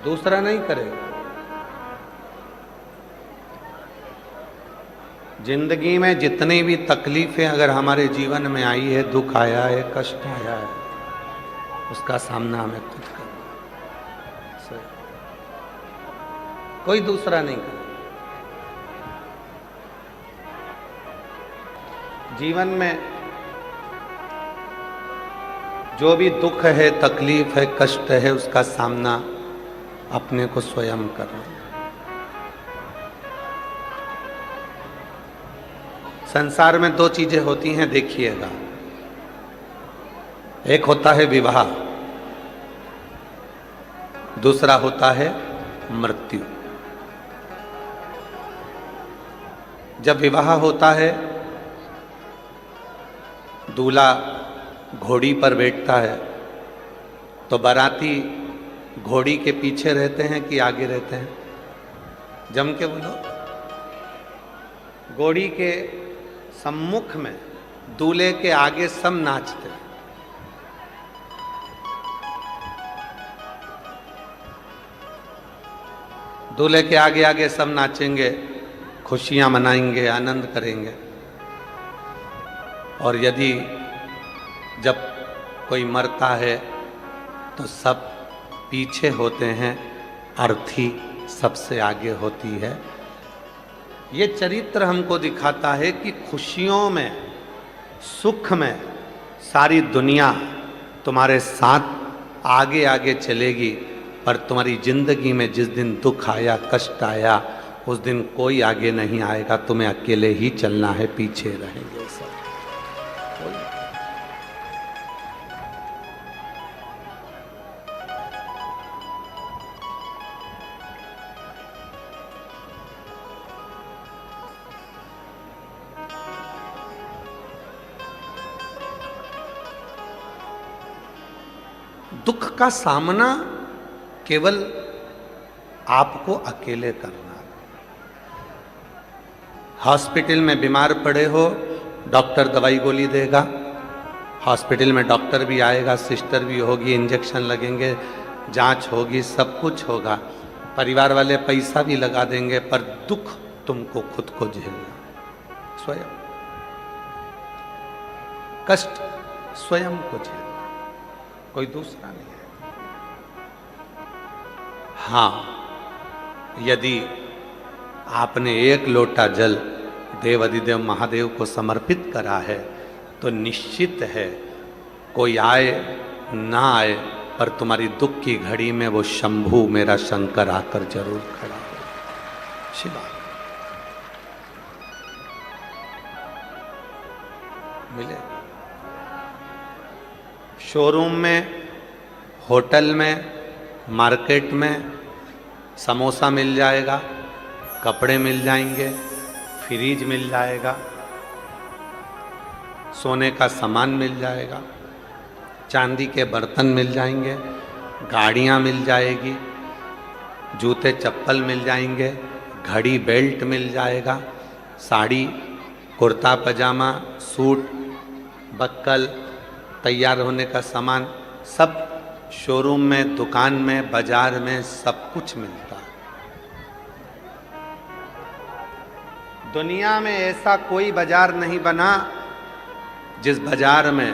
दूसरा नहीं करेगा। जिंदगी में जितनी भी तकलीफें अगर हमारे जीवन में आई है, दुख आया है, कष्ट आया है, उसका सामना हमें खुद करना है, कोई दूसरा नहीं करेगा। जीवन में जो भी दुख है, तकलीफ है, कष्ट है, उसका सामना अपने को स्वयं करना। संसार में दो चीजें होती हैं, देखिएगा। एक होता है विवाह, दूसरा होता है मृत्यु। जब विवाह होता है, दूल्हा घोड़ी पर बैठता है, तो बाराती घोड़ी के पीछे रहते हैं कि आगे रहते हैं? जम के बोलो। घोड़ी के सम्मुख में, दूल्हे के आगे सब नाचते हैं। दूल्हे के आगे आगे सब नाचेंगे, खुशियां मनाएंगे, आनंद करेंगे। और यदि जब कोई मरता है तो सब पीछे होते हैं, अर्थी सबसे आगे होती है। ये चरित्र हमको दिखाता है कि खुशियों में, सुख में सारी दुनिया तुम्हारे साथ आगे आगे चलेगी, पर तुम्हारी जिंदगी में जिस दिन दुख आया, कष्ट आया, उस दिन कोई आगे नहीं आएगा, तुम्हें अकेले ही चलना है, पीछे रहेंगे सब। दुख का सामना केवल आपको अकेले करना है। हॉस्पिटल में बीमार पड़े हो, डॉक्टर दवाई गोली देगा, हॉस्पिटल में डॉक्टर भी आएगा, सिस्टर भी होगी, इंजेक्शन लगेंगे, जांच होगी, सब कुछ होगा, परिवार वाले पैसा भी लगा देंगे, पर दुख तुमको खुद को झेलना स्वयं। कष्ट स्वयं को झेलना, कोई दूसरा नहीं है। हाँ, यदि आपने एक लोटा जल देव अधिदेव महादेव को समर्पित करा है, तो निश्चित है कोई आए ना आए, पर तुम्हारी दुख की घड़ी में वो शंभू मेरा शंकर आकर जरूर खड़ा हो। शिवा मिले। शोरूम में, होटल में, मार्केट में समोसा मिल जाएगा, कपड़े मिल जाएंगे, फ्रिज मिल जाएगा, सोने का सामान मिल जाएगा, चांदी के बर्तन मिल जाएंगे, गाड़ियाँ मिल जाएगी, जूते चप्पल मिल जाएंगे, घड़ी बेल्ट मिल जाएगा, साड़ी, कुर्ता पजामा, सूट, बक्कल, तैयार होने का सामान, सब शोरूम में, दुकान में, बाजार में सब कुछ मिलता है। दुनिया में ऐसा कोई बाजार नहीं बना जिस बाजार में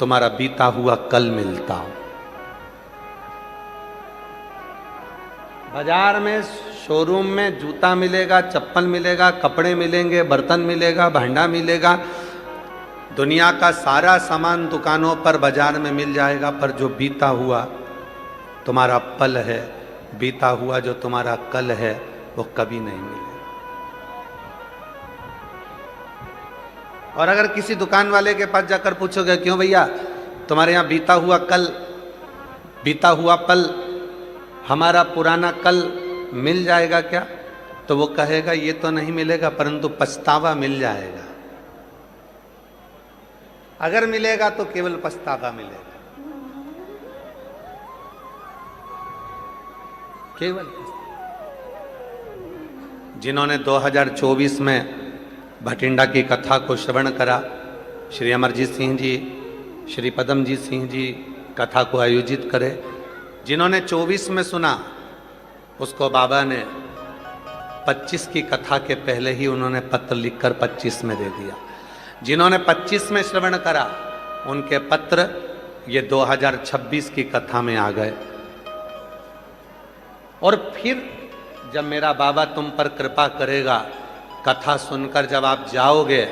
तुम्हारा बीता हुआ कल मिलता हो। बाजार में, शोरूम में जूता मिलेगा, चप्पल मिलेगा, कपड़े मिलेंगे, बर्तन मिलेगा, भांडा मिलेगा, दुनिया का सारा सामान दुकानों पर, बाजार में मिल जाएगा, पर जो बीता हुआ तुम्हारा पल है, बीता हुआ जो तुम्हारा कल है वो कभी नहीं मिलेगा। और अगर किसी दुकान वाले के पास जाकर पूछोगे क्यों भैया तुम्हारे यहाँ बीता हुआ पल हमारा पुराना कल मिल जाएगा क्या, तो वो कहेगा ये तो नहीं मिलेगा परंतु पछतावा मिल जाएगा। अगर मिलेगा तो केवल पछतावा मिलेगा, केवल। जिन्होंने 2024 में भटिंडा की कथा को श्रवण करा, श्री अमरजीत सिंह जी, श्री पदमजीत सिंह जी कथा को आयोजित करे। जिन्होंने 24 में सुना उसको बाबा ने 25 की कथा के पहले ही उन्होंने पत्र लिखकर 25 में दे दिया। जिन्होंने 25 में श्रवण करा उनके पत्र ये 2026 की कथा में आ गए। और फिर जब मेरा बाबा तुम पर कृपा करेगा, कथा सुनकर जब आप जाओगे,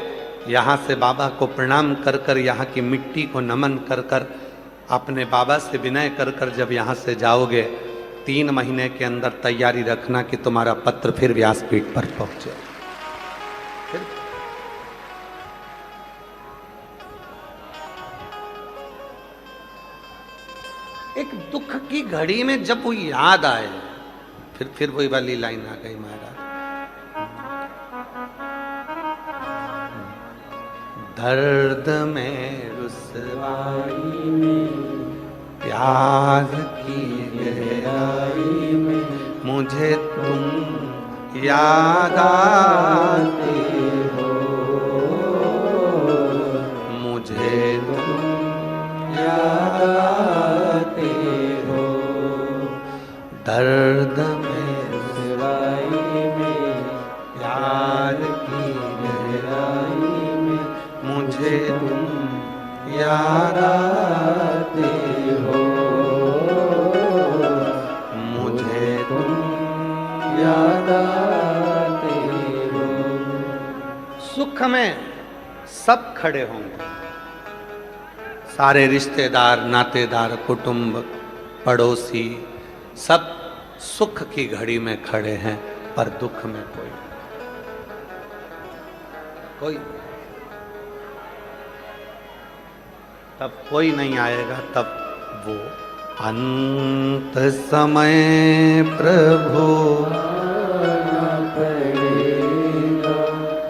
यहाँ से बाबा को प्रणाम कर कर, यहाँ की मिट्टी को नमन कर कर, अपने बाबा से विनय कर कर जब यहाँ से जाओगे, 3 महीने के अंदर तैयारी रखना कि तुम्हारा पत्र फिर व्यासपीठ पर पहुंचे। एक दुख की घड़ी में जब वो याद आए, फिर वही वाली लाइन आ गई महाराज, दर्द में रुसवाई में प्यार की गहराई में मुझे तुम याद आते हो, मुझे तुम याद आते हो, दर्द में रुसवाई में प्यार की गहराई में मुझे तुम याद आते हो, मुझे तुम याद आते हो। सुख में सब खड़े होंगे, सारे रिश्तेदार, नातेदार, कुटुंब, पड़ोसी, सब सुख की घड़ी में खड़े हैं, पर दुख में कोई तब कोई नहीं आएगा। तब वो अंत समय प्रभु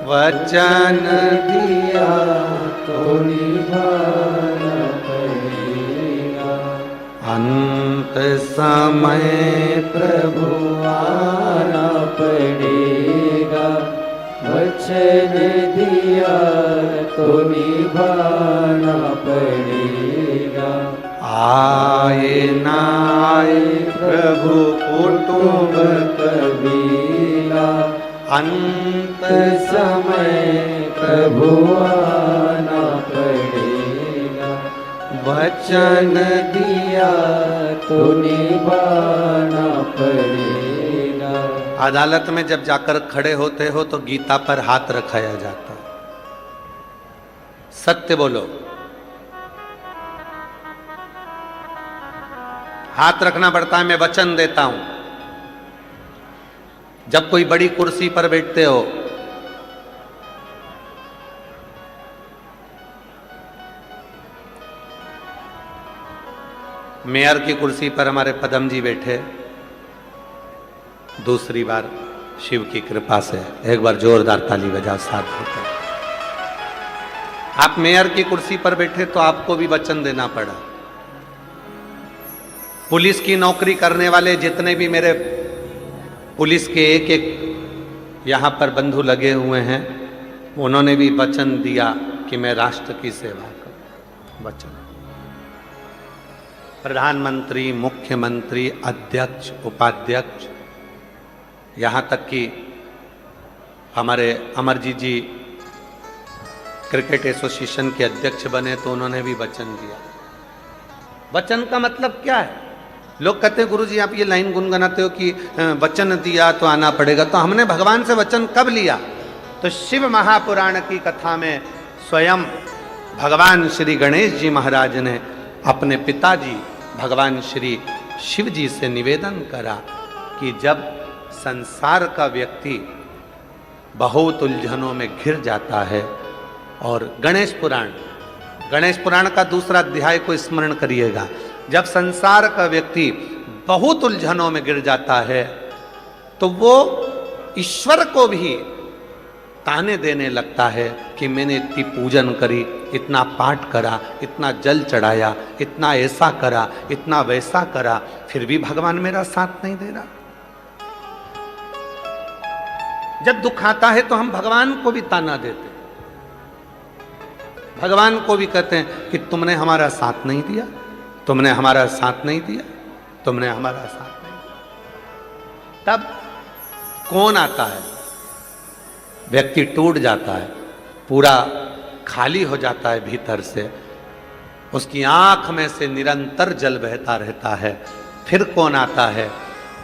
वचन दिया तो निभाना पड़ेगा, अंत समय प्रभु आना पड़ेगा, वचन दिया तो निभाना पड़ेगा, आए ना आए प्रभु कुटुंब कबीला, अंत समय प्रभु आना पड़ेगा, वचन दिया तो निभाना पड़ेगा। अदालत में जब जाकर खड़े होते हो तो गीता पर हाथ रखाया जाता है, सत्य बोलो, हाथ रखना पड़ता है। मैं वचन देता हूं, जब कोई बड़ी कुर्सी पर बैठते हो, मेयर की कुर्सी पर हमारे पदम जी बैठे, दूसरी बार शिव की कृपा से, एक बार जोरदार ताली बजा साथ होकर। आप मेयर की कुर्सी पर बैठे तो आपको भी वचन देना पड़ा। पुलिस की नौकरी करने वाले जितने भी मेरे पुलिस के एक एक यहाँ पर बंधु लगे हुए हैं, उन्होंने भी वचन दिया कि मैं राष्ट्र की सेवा करूं। वचन प्रधानमंत्री, मुख्यमंत्री, अध्यक्ष, उपाध्यक्ष, यहाँ तक कि हमारे अमरजीत जी क्रिकेट एसोसिएशन के अध्यक्ष बने तो उन्होंने भी वचन दिया। वचन का मतलब क्या है? लोग कहते हैं गुरुजी आप ये लाइन गुनगुनाते हो कि वचन दिया तो आना पड़ेगा, तो हमने भगवान से वचन कब लिया? तो शिव महापुराण की कथा में स्वयं भगवान श्री गणेश जी महाराज ने अपने पिताजी भगवान श्री शिव जी से निवेदन करा कि जब संसार का व्यक्ति बहुत उलझनों में घिर जाता है, और गणेश पुराण का दूसरा अध्याय को स्मरण करिएगा, जब संसार का व्यक्ति बहुत उलझनों में गिर जाता है तो वो ईश्वर को भी ताने देने लगता है कि मैंने इतनी पूजन करी, इतना पाठ करा, इतना जल चढ़ाया, इतना ऐसा करा, इतना वैसा करा, फिर भी भगवान मेरा साथ नहीं दे रहा। जब दुख आता है तो हम भगवान को भी ताना देते हैं, भगवान को भी कहते हैं कि तुमने हमारा साथ नहीं दिया, तुमने हमारा साथ नहीं दिया, तुमने हमारा साथ नहीं दिया। तब कौन आता है? व्यक्ति टूट जाता है, पूरा खाली हो जाता है भीतर से, उसकी आंख में से निरंतर जल बहता रहता है। फिर कौन आता है?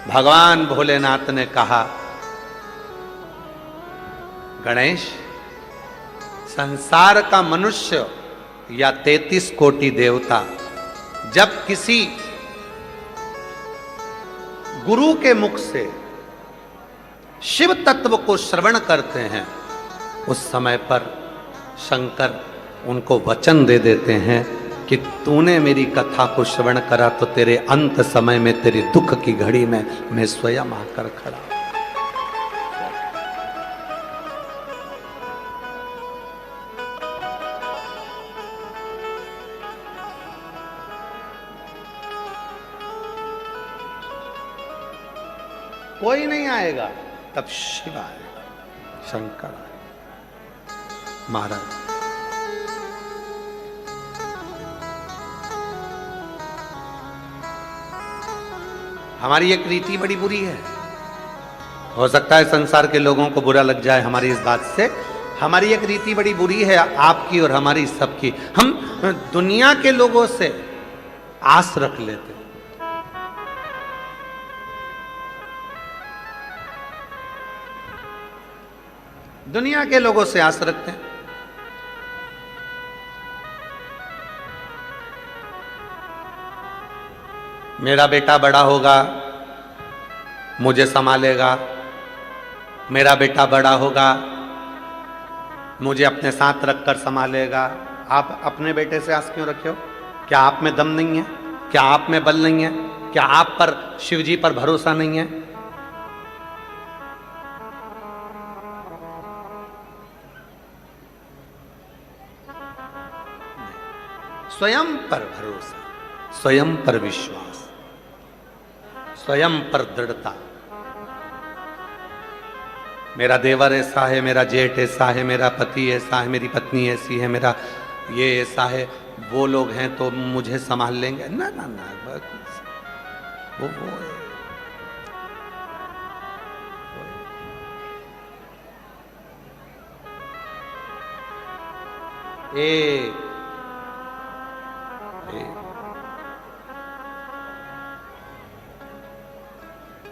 भगवान भोलेनाथ ने कहा, गणेश, संसार का मनुष्य या 33 कोटि देवता जब किसी गुरु के मुख से शिव तत्व को श्रवण करते हैं, उस समय पर शंकर उनको वचन दे देते हैं कि तूने मेरी कथा को श्रवण करा तो तेरे अंत समय में, तेरे दुख की घड़ी में मैं स्वयं आकर खड़ा। कोई नहीं आएगा, तब शिव आएगा, शंकर आएगा। महाराज, हमारी एक रीति बड़ी बुरी है। हो सकता है संसार के लोगों को बुरा लग जाए हमारी इस बात से। हमारी एक रीति बड़ी बुरी है, आपकी और हमारी सबकी। हम दुनिया के लोगों से आस रख लेते हैं। दुनिया के लोगों से आस रखते हैं। मेरा बेटा बड़ा होगा, मुझे संभालेगा, मेरा बेटा बड़ा होगा, मुझे अपने साथ रखकर संभालेगा। आप अपने बेटे से आस क्यों रखे हो? क्या आप में दम नहीं है? क्या आप में बल नहीं है? क्या आप पर, शिव जी पर भरोसा नहीं है? स्वयं पर भरोसा, स्वयं पर विश्वास, स्वयं पर दृढ़ता। मेरा देवर ऐसा है, मेरा जेठ ऐसा है, मेरा पति ऐसा है, मेरी पत्नी ऐसी है, मेरा ये ऐसा है, वो लोग हैं तो मुझे संभाल लेंगे। ना ना ना, वो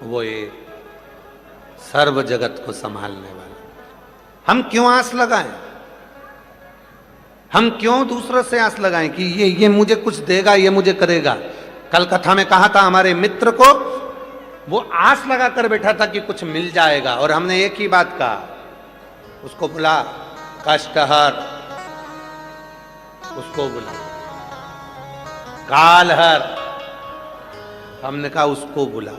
वो ये सर्व जगत को संभालने वाला। हम क्यों आस लगाएं? हम क्यों दूसरों से आस लगाएं कि ये मुझे कुछ देगा, ये मुझे करेगा? कल कथा में कहा था हमारे मित्र को, वो आस लगा कर बैठा था कि कुछ मिल जाएगा, और हमने एक ही बात कहा, उसको बुला, कष्टहर उसको बुला, कालहर हमने कहा उसको बुला।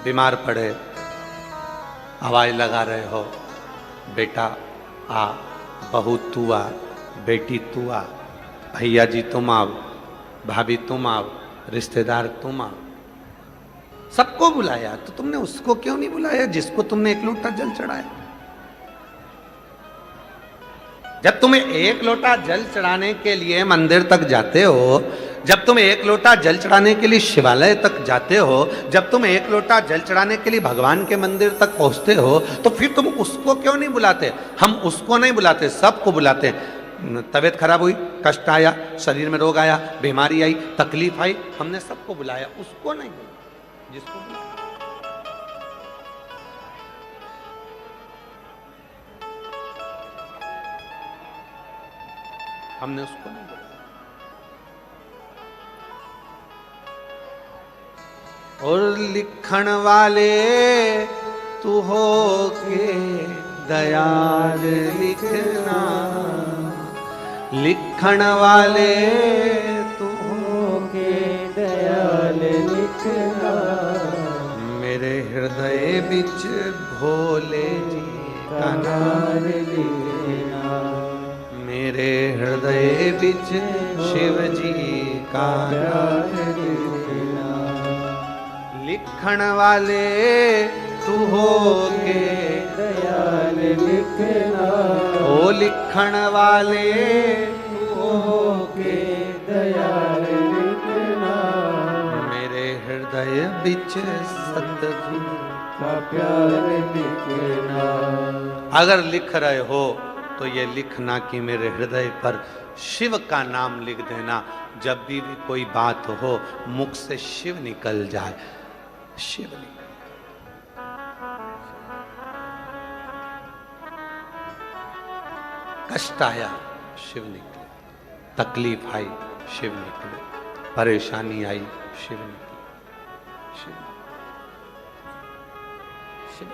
बीमार पड़े, आवाज लगा रहे हो, बेटा आ, बहू तू आ, बेटी तू आ, भैया जी तुम आओ, भाभी तुम आओ, रिश्तेदार तुम आओ, सबको बुलाया, तो तुमने उसको क्यों नहीं बुलाया जिसको तुमने एक लोटा जल चढ़ाया? जब तुम एक लोटा जल चढ़ाने के लिए मंदिर तक जाते हो, जब तुम एक लोटा जल चढ़ाने के लिए शिवालय तक जाते हो, जब तुम एक लोटा जल चढ़ाने के लिए भगवान के मंदिर तक पहुंचते हो, तो फिर तुम उसको क्यों नहीं बुलाते? हम उसको नहीं बुलाते, सबको बुलाते। तबीयत खराब हुई, कष्ट आया, शरीर में रोग आया, बीमारी आई, तकलीफ आई, हमने सबको बुलाया, उसको नहीं बुलाया जिसको बुलाया। हमने उसको नहीं बुलाया। और लिखण वाले तू हो के दयाल लिखना, लिखण वाले तू हो के दयाल लिखना, मेरे हृदय बिच भोले जी का नाम लिखना, मेरे हृदय बिच शिव जी का नाम लिखना, लिखण वाले तू हो के दयाल लिखना, ओ लिखण वाले तू हो के दयाल लिखना, मेरे हृदय बिच सतगुरु का प्यार लिखना। अगर लिख रहे हो तो ये लिखना कि मेरे हृदय पर शिव का नाम लिख देना। जब भी कोई बात हो मुख से शिव निकल जाए, शिव निकल। कष्ट आया शिव निकले, तकलीफ आई शिव निकले, परेशानी आई शिव निकले, शिव शिव।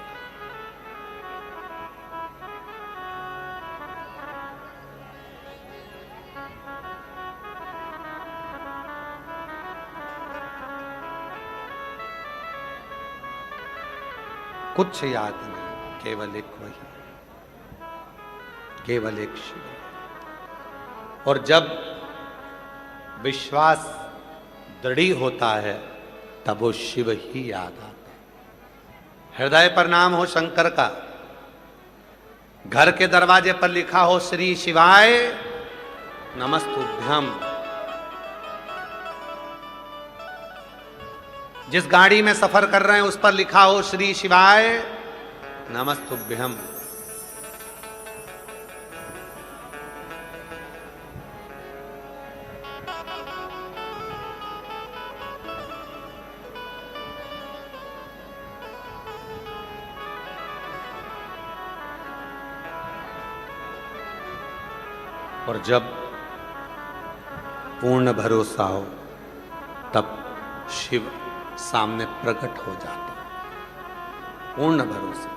कुछ याद नहीं, केवल एक वही, केवल एक शिव। और जब विश्वास दृढ़ होता है तब वो शिव ही याद आता है। हृदय पर नाम हो शंकर का, घर के दरवाजे पर लिखा हो श्री शिवाय नमस्तुभ्यम, जिस गाड़ी में सफर कर रहे हैं उस पर लिखा हो श्री शिवाय नमस्तुभ्यम, और जब पूर्ण भरोसा हो तब शिव सामने प्रकट हो जाता है। पूर्ण भरोसा।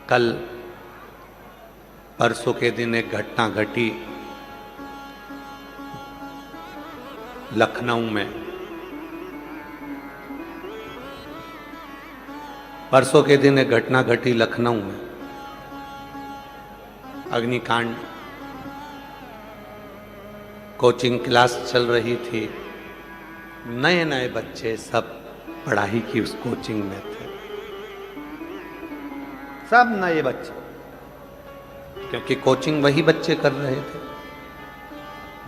कल परसों के दिन एक घटना घटी लखनऊ में। परसों के दिन एक घटना घटी लखनऊ में, अग्निकांड। कोचिंग क्लास चल रही थी, नए नए बच्चे सब पढ़ाई की उस कोचिंग में थे, सब नए बच्चे, क्योंकि कोचिंग वही बच्चे कर रहे थे,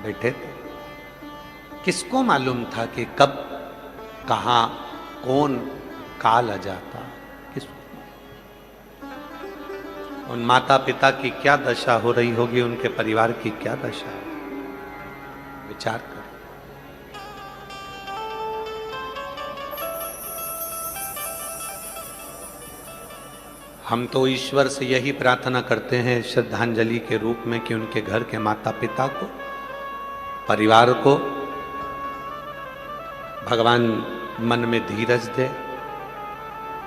बैठे थे। किसको मालूम था कि कब कहां कौन काल आ जाता, उन माता पिता की क्या दशा हो रही होगी, उनके परिवार की क्या दशा है, विचार करें। हम तो ईश्वर से यही प्रार्थना करते हैं श्रद्धांजलि के रूप में कि उनके घर के माता पिता को, परिवार को भगवान मन में धीरज दे,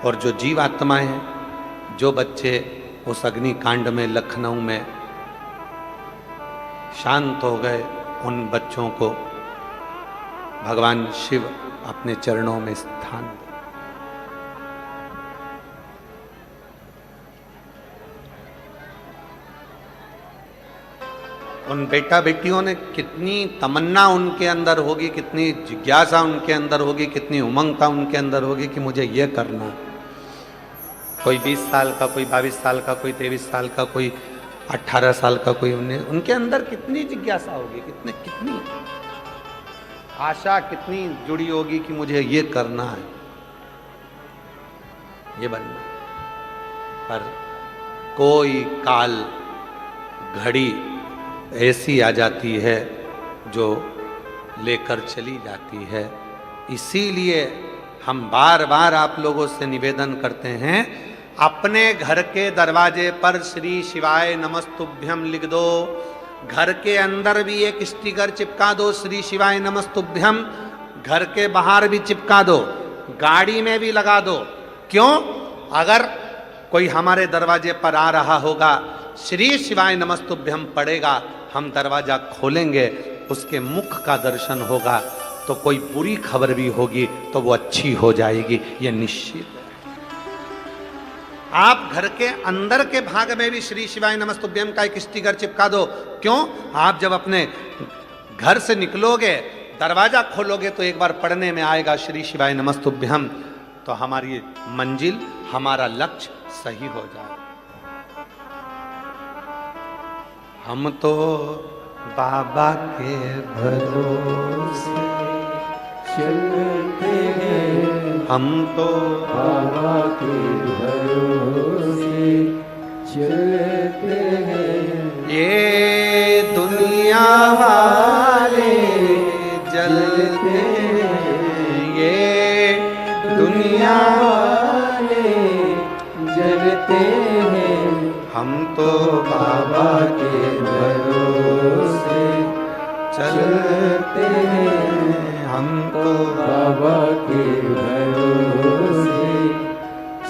और जो जीवात्माएं हैं, जो बच्चे उस अग्निकांड में लखनऊ में शांत हो गए, उन बच्चों को भगवान शिव अपने चरणों में स्थान दे। उन बेटा बेटियों ने कितनी तमन्ना उनके अंदर होगी, कितनी जिज्ञासा उनके अंदर होगी, कितनी उमंगता उनके अंदर होगी कि मुझे ये करना। कोई 20 साल का, कोई 22 साल का, कोई 23 साल का, कोई 18 साल का, कोई उनके अंदर कितनी जिज्ञासा होगी, कितनी आशा कितनी जुड़ी होगी कि मुझे ये करना है, ये बनना। पर कोई काल घड़ी ऐसी आ जाती है जो लेकर चली जाती है। इसीलिए हम बार बार आप लोगों से निवेदन करते हैं, अपने घर के दरवाजे पर श्री शिवाय नमस्तुभ्यम लिख दो, घर के अंदर भी एक स्टिकर चिपका दो, श्री शिवाय नमस्तुभ्यम। घर के बाहर भी चिपका दो, गाड़ी में भी लगा दो। क्यों? अगर कोई हमारे दरवाजे पर आ रहा होगा, श्री शिवाय नमस्तुभ्यम पड़ेगा, हम दरवाजा खोलेंगे, उसके मुख का दर्शन होगा, तो कोई बुरी खबर भी होगी तो वो अच्छी हो जाएगी, ये निश्चित है। आप घर के अंदर के भाग में भी श्री शिवाय नमस्तुभ्यम का एक स्टिकर चिपका दो। क्यों? आप जब अपने घर से निकलोगे, दरवाजा खोलोगे, तो एक बार पढ़ने में आएगा श्री शिवाय नमस्तुभ्यम, तो हमारी मंजिल, हमारा लक्ष्य सही हो जाए। हम तो बाबा के भरोसे चलते हैं, हम तो बाबा के भरोसे चलते हैं। ये दुनिया वाले जलते हैं, ये दुनिया वाले जलते हैं, हम तो बाबा के भरोसे चलते हैं, हम तो बाबा के भरोसे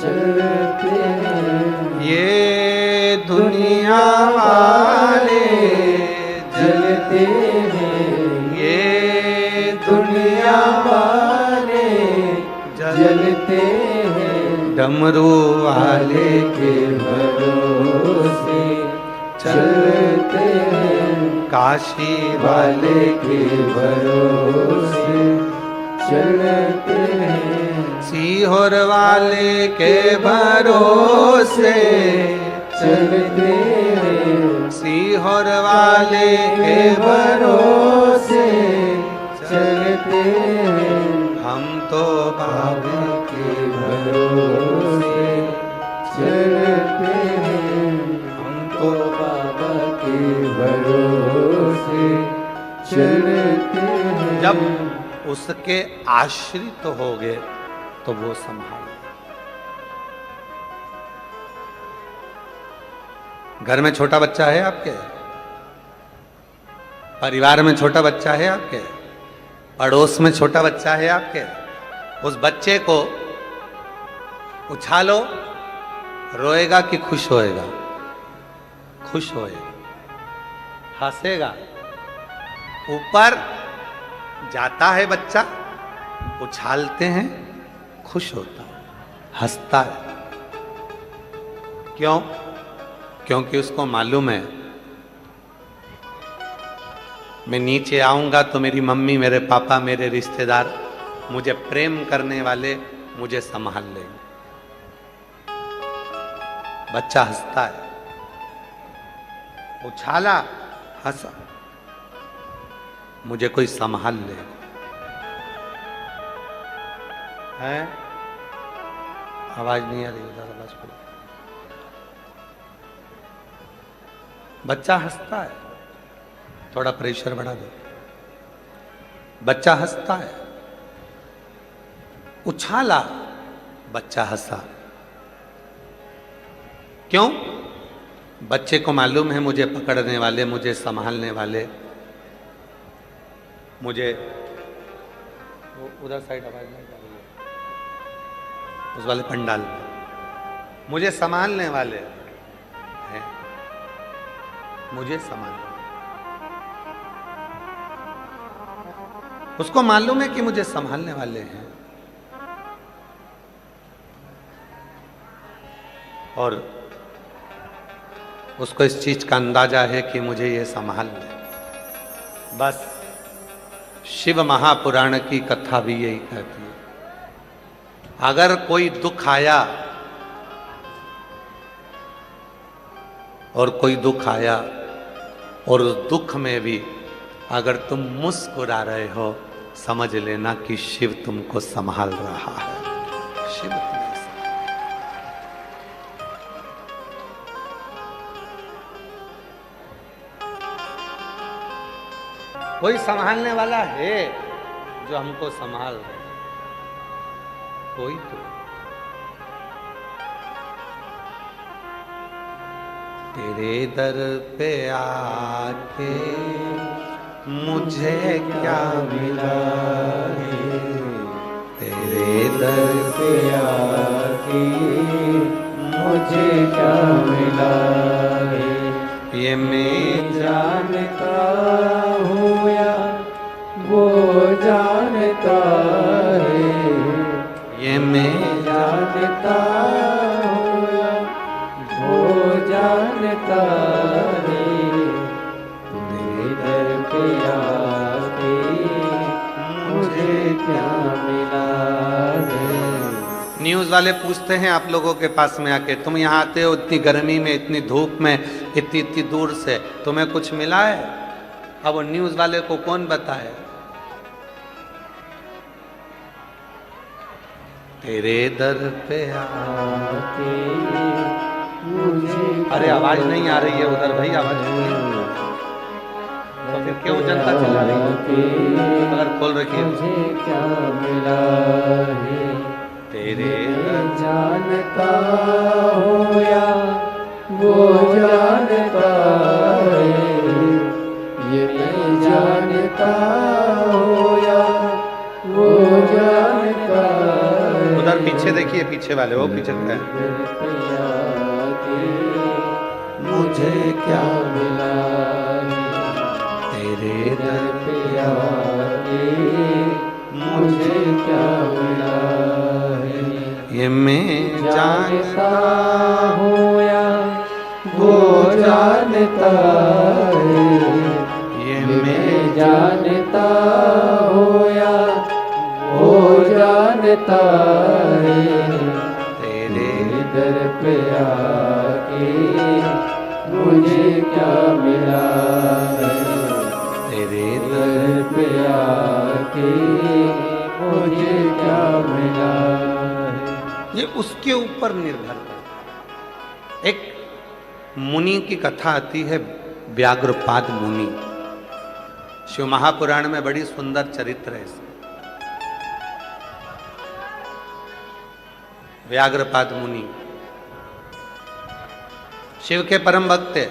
चलते हैं। ये दुनिया वाले जलते हैं, ये दुनिया वाले जलते हैं, डमरू वाले के भरोसे चलते हैं, काशी वाले के भरोसे चलते हैं, सीहोर वाले के भरोसे चलते हैं, सीहोर वाले के भरोसे चलते हैं, हम तो बाबा के भरोसे चलते हैं, हम तो बाबा के भरोसे चलते हैं। जब उसके आश्रित होगे तो वो संभाल। घर में छोटा बच्चा है आपके, परिवार में छोटा बच्चा है आपके, पड़ोस में छोटा बच्चा है आपके, उस बच्चे को उछालो, रोएगा कि खुश होएगा? खुश होएगा, हंसेगा। ऊपर जाता है बच्चा, उछालते हैं, खुश होता है, हंसता है। क्यों? क्योंकि उसको मालूम है मैं नीचे आऊंगा तो मेरी मम्मी, मेरे पापा, मेरे रिश्तेदार, मुझे प्रेम करने वाले मुझे संभाल लेंगे। बच्चा हंसता है, उछाला, हंसा, मुझे कोई संभाल ले है। आवाज नहीं आ रही, उधर आवाज करो। बच्चा हंसता है, थोड़ा प्रेशर बढ़ा दो। बच्चा हंसता है, उछाला, बच्चा हंसा। क्यों? बच्चे को मालूम है मुझे पकड़ने वाले, मुझे संभालने वाले, मुझे उधर साइड आवाज नहीं जा रही है, उस वाले पंडाल में मुझे संभालने वाले हैं, मुझे संभालने। उसको मालूम है कि मुझे संभालने वाले हैं, और उसको इस चीज का अंदाजा है कि मुझे ये संभाल ले। बस शिव महापुराण की कथा भी यही कहती है, अगर कोई दुख आया और कोई दुख आया और उस दुख में भी अगर तुम मुस्कुरा रहे हो, समझ लेना कि शिव तुमको संभाल रहा है। शिव तुम्हें कोई संभालने वाला है जो हमको संभाल रहे, कोई तो। तेरे दर पे आके मुझे क्या मिला है, तेरे दर पे आके मुझे क्या मिला है, ये मैं जानता हूँ या वो जानता है, ये मैं जानता हूँ या वो जानता है, तेरे दर पे आके मुझे क्या मिला है। न्यूज़ वाले पूछते हैं आप लोगों के पास में आके, तुम यहाँ आते हो इतनी गर्मी में, इतनी धूप में, इतनी इतनी दूर से, तुम्हें कुछ मिला है? अब वो न्यूज़ वाले को कौन बताए? तेरे दर पे आके मुझे अरे आवाज नहीं आ रही है उधर भाई, आवाज तो फिर क्यों जनता चला रही है? अगर खोल रखी है मुझे क्या मिला है, तेरे मैं जानता हूँ या वो जानता है, ये मैं जानता हूँ या वो जानता है। उधर पीछे देखिए, पीछे वाले वो पीछे क्या है? मुझे क्या मिला है, तेरे दर पे आके मुझे क्या मिला है, ये मैं जानता हूँ या वो जानता है, ये मैं जानता हूँ या वो जानता है, तेरे दर पे आके मुझे क्या मिला है, तेरे दर पे आके मुझे क्या मिला है। ये उसके ऊपर निर्भर करता है। एक मुनि की कथा आती है, व्याघ्रपाद मुनि। शिव महापुराण में बड़ी सुंदर चरित्र है इसमें। व्याघ्रपाद मुनि शिव के परम भक्त थे।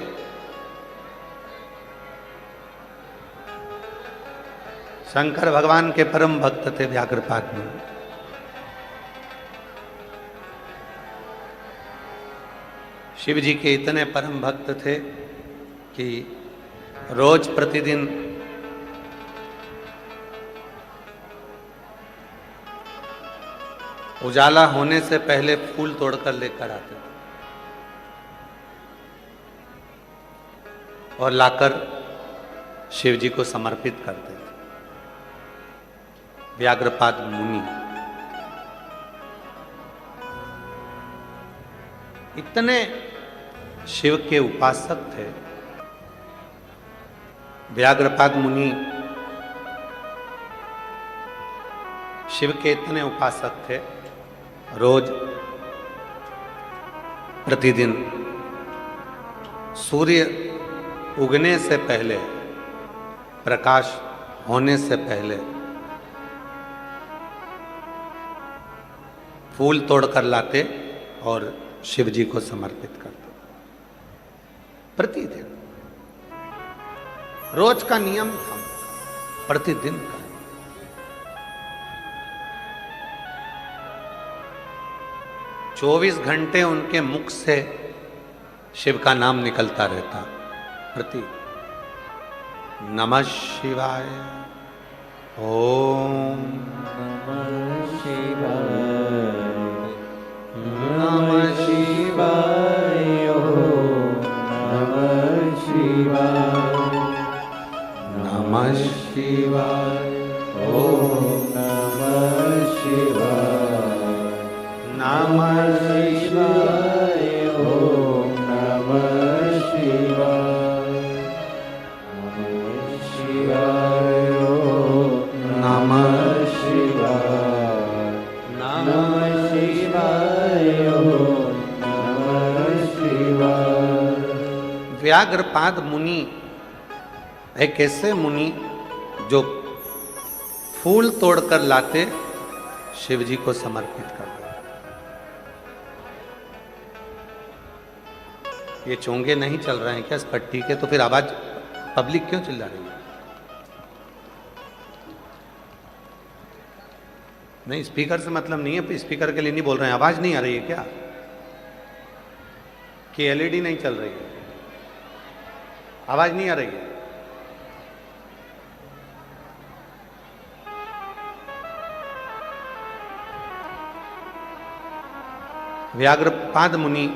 शंकर भगवान के परम भक्त थे व्याघ्रपाद मुनि। शिव जी के इतने परम भक्त थे कि रोज प्रतिदिन उजाला होने से पहले फूल तोड़कर लेकर आते थे और लाकर शिव जी को समर्पित करते थे। व्याघ्रपाद मुनि इतने शिव के उपासक थे। व्याघ्रपाद मुनि शिव के इतने उपासक थे, रोज प्रतिदिन सूर्य उगने से पहले, प्रकाश होने से पहले फूल तोड़कर लाते और शिव जी को समर्पित करते। प्रतिदिन रोज का नियम था, प्रतिदिन का। चौबीस घंटे उनके मुख से शिव का नाम निकलता रहता। प्रति नमः शिवाय, ओम नमः शिवाय, नमः शिवाय, ओम नमः शिवाय, नमः शिवाय, ओम नमः शिवाय, नमः शिवाय, ओम नमः शिवाय, नमः शिवाय, ओम नमः शिवाय, नमः शिवाय, ओम नमः शिवाय। व्याघ्रपाद मुनि एक ऐसे मुनि जो फूल तोड़कर लाते, शिव जी को समर्पित करते। ये चोंगे नहीं चल रहे हैं क्या इस पट्टी के? तो फिर आवाज पब्लिक क्यों चिल्ला रही है? नहीं, स्पीकर से मतलब नहीं है, स्पीकर के लिए नहीं बोल रहे हैं। आवाज नहीं आ रही है क्या? कि एलईडी नहीं चल रही है? आवाज नहीं आ रही है? व्याघ्रपाद मुनि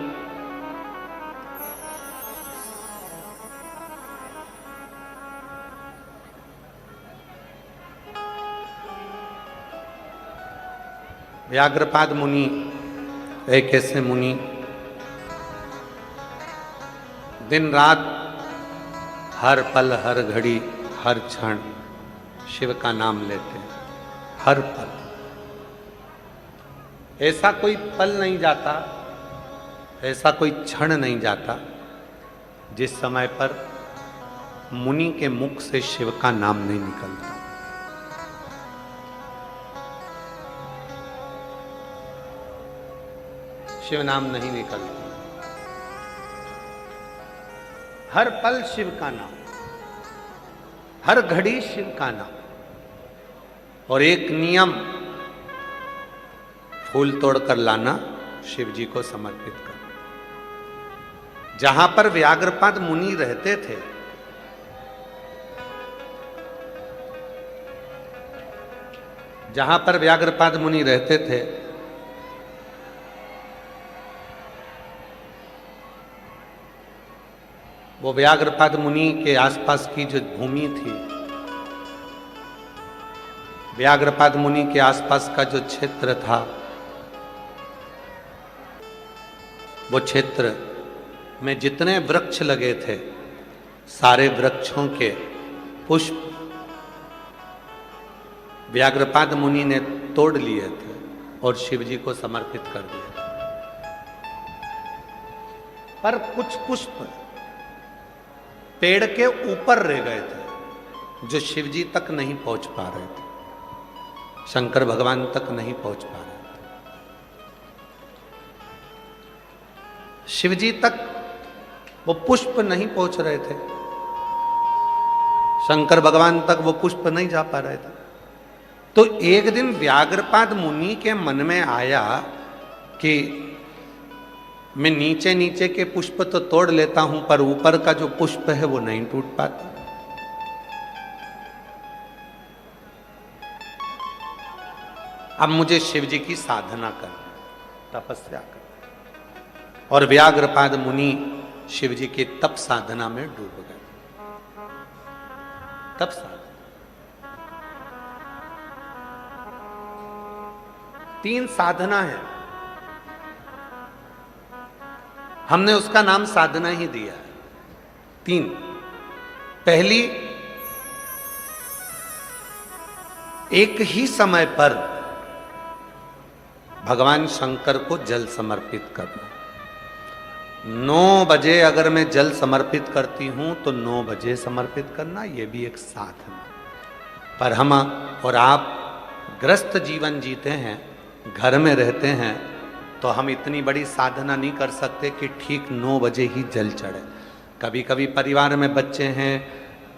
व्याघ्रपाद मुनि एक ऐसे मुनि दिन रात हर पल हर घड़ी हर क्षण शिव का नाम लेते हैं। हर पल, ऐसा कोई पल नहीं जाता, ऐसा कोई क्षण नहीं जाता जिस समय पर मुनि के मुख से शिव का नाम नहीं निकलता। शिव नाम नहीं निकलता। हर पल शिव का नाम, हर घड़ी शिव का नाम। और एक नियम, फूल तोड़कर लाना, शिव जी को समर्पित करना। जहां पर व्याघ्रपाद मुनि रहते थे, जहां पर व्याघ्रपाद मुनि रहते थे, वो व्याघ्रपाद मुनि के आसपास की जो भूमि थी, व्याघ्रपाद मुनि के आसपास का जो क्षेत्र था, वो क्षेत्र में जितने वृक्ष लगे थे, सारे वृक्षों के पुष्प व्याघ्रपाद मुनि ने तोड़ लिए थे और शिव जी को समर्पित कर दिए थे। पर कुछ पुष्प पेड़ के ऊपर रह गए थे, जो शिव जी तक नहीं पहुंच पा रहे थे, शंकर भगवान तक नहीं पहुंच पा रहे थे। शिव जी तक वो पुष्प नहीं पहुंच रहे थे, शंकर भगवान तक वो पुष्प नहीं जा पा रहे थे। तो एक दिन व्याघ्रपाद मुनि के मन में आया कि मैं नीचे नीचे के पुष्प तो तोड़ लेता हूं, पर ऊपर का जो पुष्प है वो नहीं टूट पाता। अब मुझे शिव जी की साधना करनी, तपस्या करनी। और व्याघ्रपाद मुनि शिव जी की तप साधना में डूब गए। तप साधना 3 साधना है, हमने उसका नाम साधना ही दिया है। 3। पहली, एक ही समय पर भगवान शंकर को जल समर्पित करना। 9 बजे अगर मैं जल समर्पित करती हूं तो 9 बजे समर्पित करना, यह भी एक साधना। पर हम और आप ग्रस्त जीवन जीते हैं, घर में रहते हैं, तो हम इतनी बड़ी साधना नहीं कर सकते कि ठीक 9 बजे ही जल चढ़े। कभी कभी परिवार में बच्चे हैं,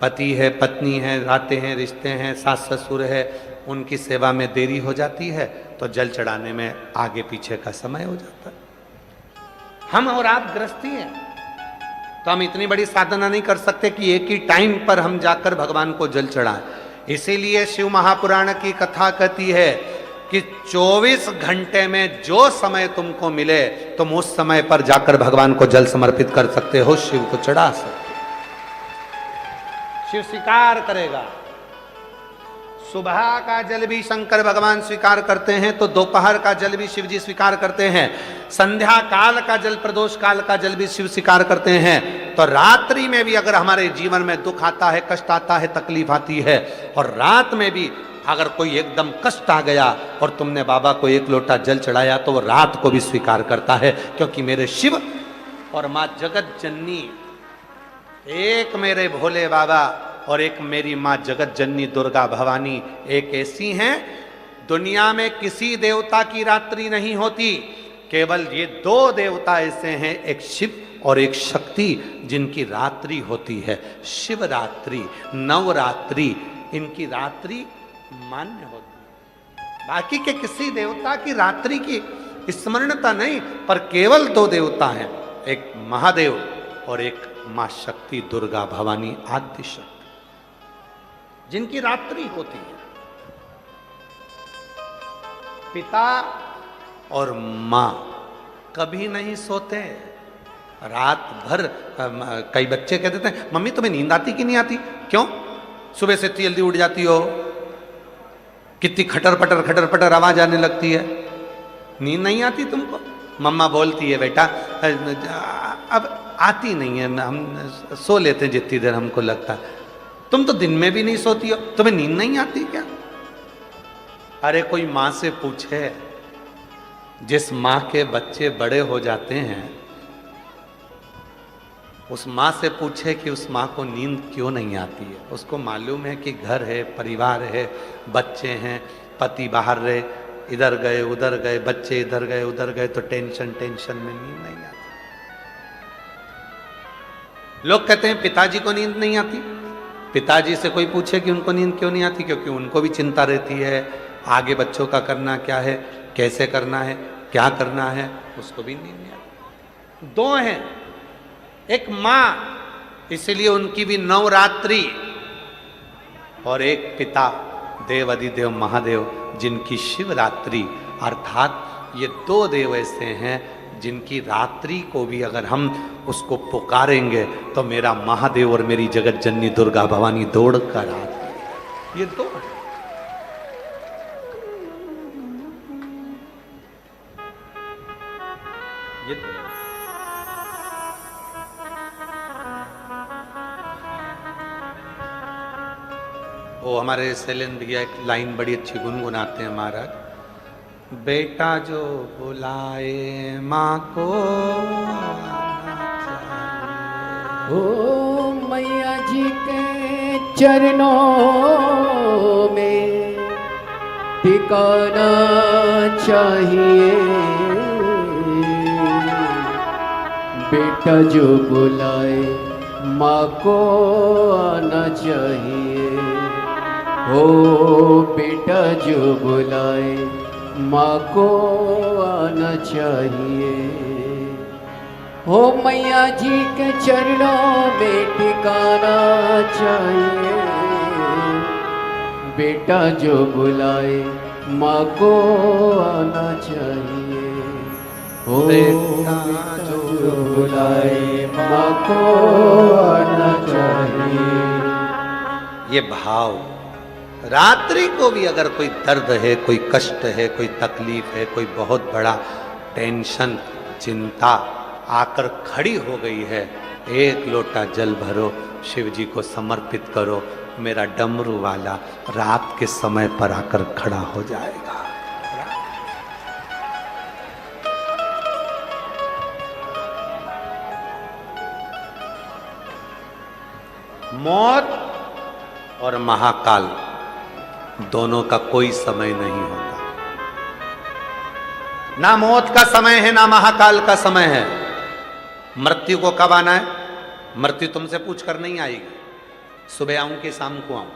पति है, पत्नी है, रातें हैं, रिश्ते हैं, सास ससुर है, उनकी सेवा में देरी हो जाती है, तो जल चढ़ाने में आगे पीछे का समय हो जाता है। हम और आप गृहस्थी हैं, तो हम इतनी बड़ी साधना नहीं कर सकते कि एक ही टाइम पर हम जाकर भगवान को जल चढ़ाएं। इसीलिए शिव महापुराण की कथा कहती है कि 24 घंटे में जो समय तुमको मिले तुम उस समय पर जाकर भगवान को जल समर्पित कर सकते हो, शिव को चढ़ा सकते हो। शिव स्वीकार करेगा। सुबह का जल भी शंकर भगवान स्वीकार करते हैं, तो दोपहर का जल भी शिव जी स्वीकार करते हैं। संध्या काल का जल, प्रदोष काल का जल भी शिव स्वीकार करते हैं। तो रात्रि में भी अगर हमारे जीवन में दुख आता है, कष्ट आता है, तकलीफ आती है, और रात में भी अगर कोई एकदम कष्ट आ गया और तुमने बाबा को 1 लोटा जल चढ़ाया, तो वो रात को भी स्वीकार करता है, क्योंकि मेरे शिव और मां जगत जननी, एक मेरे भोले बाबा और एक मेरी मां जगत जननी दुर्गा भवानी, एक ऐसी हैं, दुनिया में किसी देवता की रात्रि नहीं होती केवल ये दो देवता ऐसे हैं, एक शिव और एक शक्ति, जिनकी रात्रि होती है शिवरात्रि, नवरात्रि, इनकी रात्रि मान्य होती है। बाकी के किसी देवता की रात्रि की स्मरणता नहीं, पर केवल दो देवता हैं, एक महादेव और एक मां शक्ति दुर्गा भवानी आद्य शक्ति, जिनकी रात्रि होती है। पिता और मां कभी नहीं सोते, रात भर। कई बच्चे कह देते हैं मम्मी तुम्हें नींद आती कि नहीं आती? क्यों? सुबह से इतनी जल्दी उठ जाती हो, कितनी खटर पटर आवाज आने लगती है, नींद नहीं आती तुमको? मम्मा बोलती है बेटा अब आती नहीं है, हम सो लेते हैं जितनी देर हमको लगता है। तुम तो दिन में भी नहीं सोती हो, तुम्हें नींद नहीं आती क्या? अरे कोई माँ से पूछे, जिस माँ के बच्चे बड़े हो जाते हैं, उस माँ से पूछे कि उस माँ को नींद क्यों नहीं आती है। उसको मालूम है कि घर है, परिवार है, बच्चे हैं, पति बाहर रहे, इधर गए उधर गए, बच्चे इधर गए उधर गए, तो टेंशन में नींद नहीं आती। लोग कहते हैं पिताजी को नींद नहीं आती। पिताजी से कोई पूछे कि उनको नींद क्यों नहीं आती, क्योंकि उनको भी चिंता रहती है, आगे बच्चों का करना क्या है, कैसे करना है, क्या करना है, उसको भी नींद नहीं आती। दो हैं, एक मां, इसलिए उनकी भी नवरात्रि, और एक पिता देव अधिदेव महादेव, जिनकी शिवरात्रि। अर्थात ये दो देव ऐसे हैं जिनकी रात्रि को भी अगर हम उसको पुकारेंगे तो मेरा महादेव और मेरी जगत जननी दुर्गा भवानी दौड़ कर आती। ये दो हैं। ये दो। वो हमारे शैलेंद्र भैया एक लाइन बड़ी अच्छी गुनगुनाते हैं महाराज, बेटा जो बुलाए माँ को ओ मैया जी के चरणों में टिकाना चाहिए, बेटा जो बुलाए माँ को आना चाहिए। ओ बेटा जो बुलाए माँ को आना चाहिए। हो मैया जी के चरणों में टिकाना चाहिए, बेटा जो बुलाए माँ को आना चाहिए। हो बेटा जो बुलाए माँ को आना चाहिए। ये भाव, रात्रि को भी अगर कोई दर्द है, कोई कष्ट है, कोई तकलीफ है, कोई बहुत बड़ा टेंशन, चिंता आकर खड़ी हो गई है, एक लोटा जल भरो, शिव जी को समर्पित करो, मेरा डमरू वाला रात के समय पर आकर खड़ा हो जाएगा। मौत और महाकाल दोनों का कोई समय नहीं होता। ना मौत का समय है, ना महाकाल का समय है। मृत्यु को कब आना है? मृत्यु तुमसे पूछ कर नहीं आएगी, सुबह आऊं कि शाम को आऊं।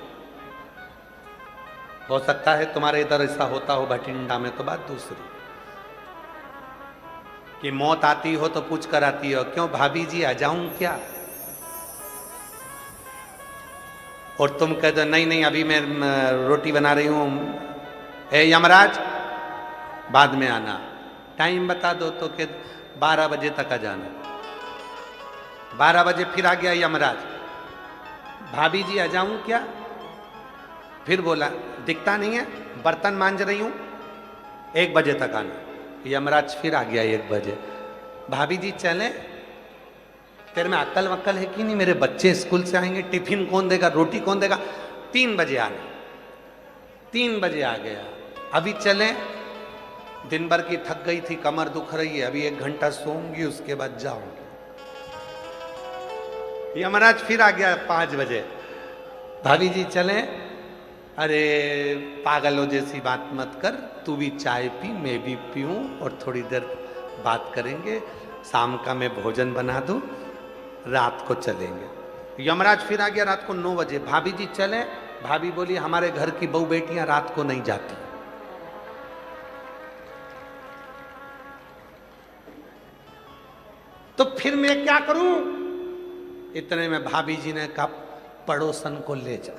हो सकता है तुम्हारे इधर ऐसा होता हो भटिंडा में, तो बात दूसरी कि मौत आती हो तो पूछ कर आती हो, क्यों भाभी जी आ जाऊं क्या? और तुम कह दो नहीं नहीं अभी मैं रोटी बना रही हूं, ए यमराज बाद में आना। टाइम बता दो तो कि 12 बजे तक आ जाना। 12 बजे फिर आ गया यमराज, भाभी जी आ जाऊं क्या? फिर बोला दिखता नहीं है, बर्तन मांज रही हूं, 1 बजे तक आना। यमराज फिर आ गया 1 बजे, भाभी जी चले, तेरे में अक्ल वक्ल है कि नहीं? मेरे बच्चे स्कूल से आएंगे, टिफिन कौन देगा, रोटी कौन देगा? 3 बजे आना। 3 बजे आ गया, अभी चले, दिन भर की थक गई थी, कमर दुख रही है, अभी 1 घंटा सोऊंगी, उसके बाद जाऊंगी। यमराज फिर आ गया 5 बजे, भाभी जी चले, अरे पागलों जैसी बात मत कर, तू भी चाय पी, मैं भी पीऊं, और थोड़ी देर बात करेंगे। शाम का मैं भोजन बना दूं, रात को चलेंगे। यमराज फिर आ गया रात को 9 बजे, भाभी जी चले। भाभी बोली हमारे घर की बहू बेटियां रात को नहीं जाती। तो फिर मैं क्या करूं? इतने में भाभी जी ने कहा पड़ोसन को ले जा,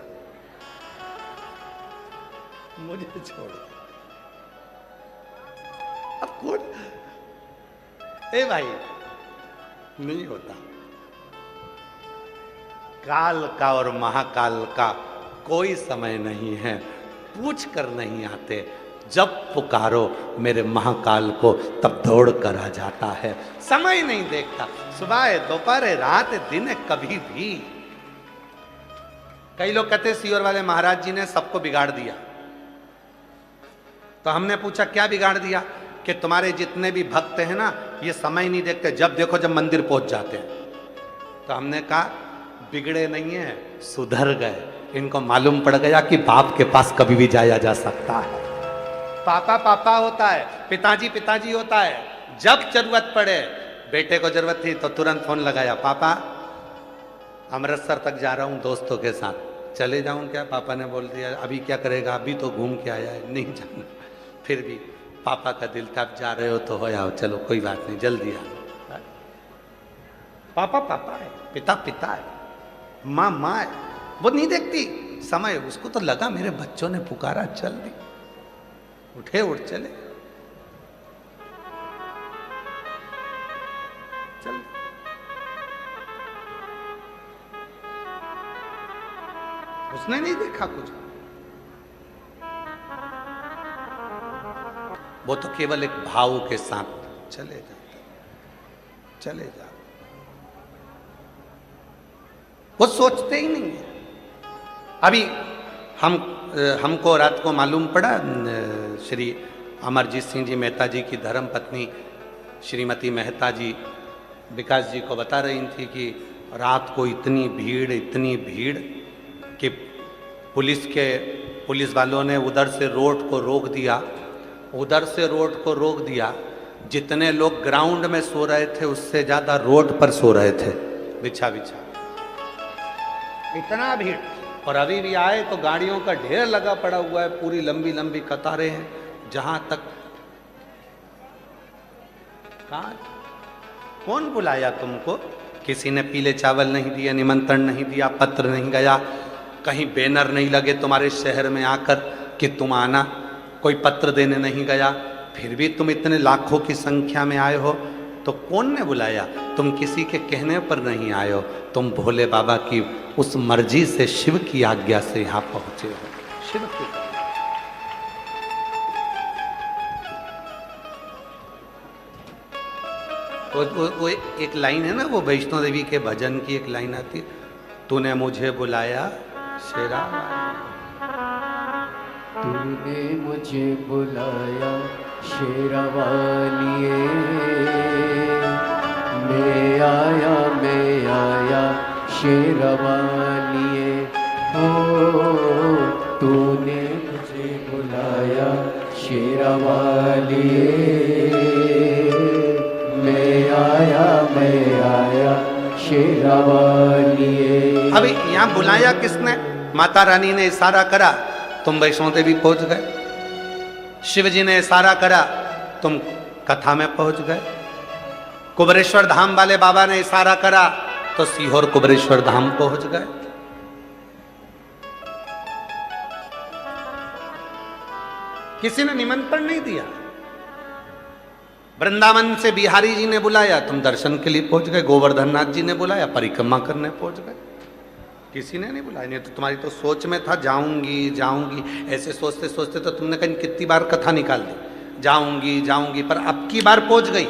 मुझे छोड़। अब कौन? ए भाई, नहीं होता। काल का और महाकाल का कोई समय नहीं है, पूछ कर नहीं आते। जब पुकारो मेरे महाकाल को तब दौड़ कर आ जाता है। समय नहीं देखता, सुबह है, दोपहर है, रात है, दिन है, कभी भी। कई लोग कहते सीहोर वाले महाराज जी ने सबको बिगाड़ दिया। तो हमने पूछा क्या बिगाड़ दिया? कि तुम्हारे जितने भी भक्त हैं ना, ये समय नहीं देखते, जब देखो जब मंदिर पहुंच जाते हैं। तो हमने कहा बिगड़े नहीं है, सुधर गए। इनको मालूम पड़ गया कि बाप के पास कभी भी जाया जा सकता है। पापा पापा होता है, पिताजी पिताजी होता है। जब जरूरत पड़े, बेटे को जरूरत थी तो तुरंत फोन लगाया, पापा अमृतसर तक जा रहा हूं दोस्तों के साथ, चले जाऊं क्या? पापा ने बोल दिया अभी क्या करेगा, अभी तो घूम के आया है, नहीं जाना। फिर भी पापा का दिल था, जा रहे हो तो हो आओ, चलो कोई बात नहीं, जल्दी आओ। पापा पापा है, पिता पिता है, माँ माँ है, वो नहीं देखती समय। उसको तो लगा मेरे बच्चों ने पुकारा, चल दी, उठे उठ चले, चल। उसने नहीं देखा कुछ, वो तो केवल एक भाव के साथ चले जाते, चले जा, वो सोचते ही नहीं है। अभी हमको रात को मालूम पड़ा, श्री अमरजीत सिंह जी मेहता जी की धर्म पत्नी श्रीमती मेहता जी विकास जी को बता रही थी कि रात को इतनी भीड़ कि पुलिस वालों ने उधर से रोड को रोक दिया। जितने लोग ग्राउंड में सो रहे थे उससे ज्यादा रोड पर सो रहे थे, बिछा बिछा, इतना भीड़। और अभी भी आए तो गाड़ियों का ढेर लगा पड़ा हुआ है, पूरी लंबी लंबी कतारें हैं। जहां तक कहा, कौन बुलाया तुमको? किसी ने पीले चावल नहीं दिया, निमंत्रण नहीं दिया, पत्र नहीं गया, कहीं बैनर नहीं लगे तुम्हारे शहर में आकर कि तुम आना, कोई पत्र देने नहीं गया। फिर भी तुम इतने लाखों की संख्या में आए हो, तो कौन ने बुलाया? तुम किसी के कहने पर नहीं आए हो, तुम भोले बाबा की उस मर्जी से, शिव की आज्ञा से यहां पहुंचे हो। शिव की वो एक लाइन है ना, वो वैष्णो देवी के भजन की एक लाइन आती है, तूने मुझे बुलाया शेरा, तूने मुझे बुलाया शेरावालिए, मैं आया शेरावालिए, हो तूने मुझे बुलाया शेरावालिए, मैं आया शेरावालिए। अभी यहाँ बुलाया किसने? माता रानी ने इशारा करा, तुम वैष्णो देवी पहुंच गए। शिव जी ने इशारा करा, तुम कथा में पहुंच गए। कुबरेश्वर धाम वाले बाबा ने इशारा करा तो सीहोर कुबरेश्वर धाम पहुंच गए। किसी ने निमंत्रण नहीं दिया। वृंदावन से बिहारी जी ने बुलाया, तुम दर्शन के लिए पहुंच गए। गोवर्धन नाथ जी ने बुलाया, परिक्रमा करने पहुंच गए। किसी ने नहीं बुलाया। नहीं तो तुम्हारी तो सोच में था जाऊंगी, ऐसे सोचते सोचते तो तुमने कहीं कितनी बार कथा निकाल दी, जाऊंगी, पर अब की बार पहुंच गई।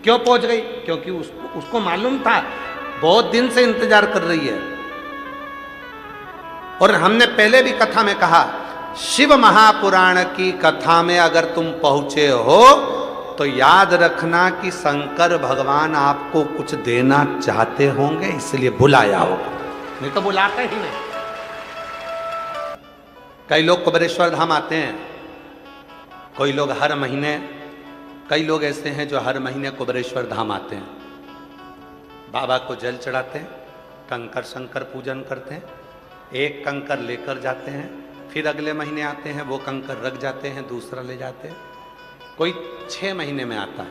क्यों पहुंच गई? क्योंकि उसको मालूम था, बहुत दिन से इंतजार कर रही है। और हमने पहले भी कथा में कहा, शिव महापुराण की कथा में अगर तुम पहुंचे हो तो याद रखना कि शंकर भगवान आपको कुछ देना चाहते होंगे, इसलिए बुलाया होगा, नहीं तो बुलाते ही नहीं। कई लोग कुबरेश्वर धाम आते हैं, कोई लोग हर महीने, कई लोग ऐसे हैं जो हर महीने कुबेरेश्वर धाम आते हैं, बाबा को जल चढ़ाते हैं, कंकर शंकर पूजन करते हैं, एक कंकर लेकर जाते हैं, फिर अगले महीने आते हैं, वो कंकर रख जाते हैं, दूसरा ले जाते हैं। कोई 6 महीने में आता है,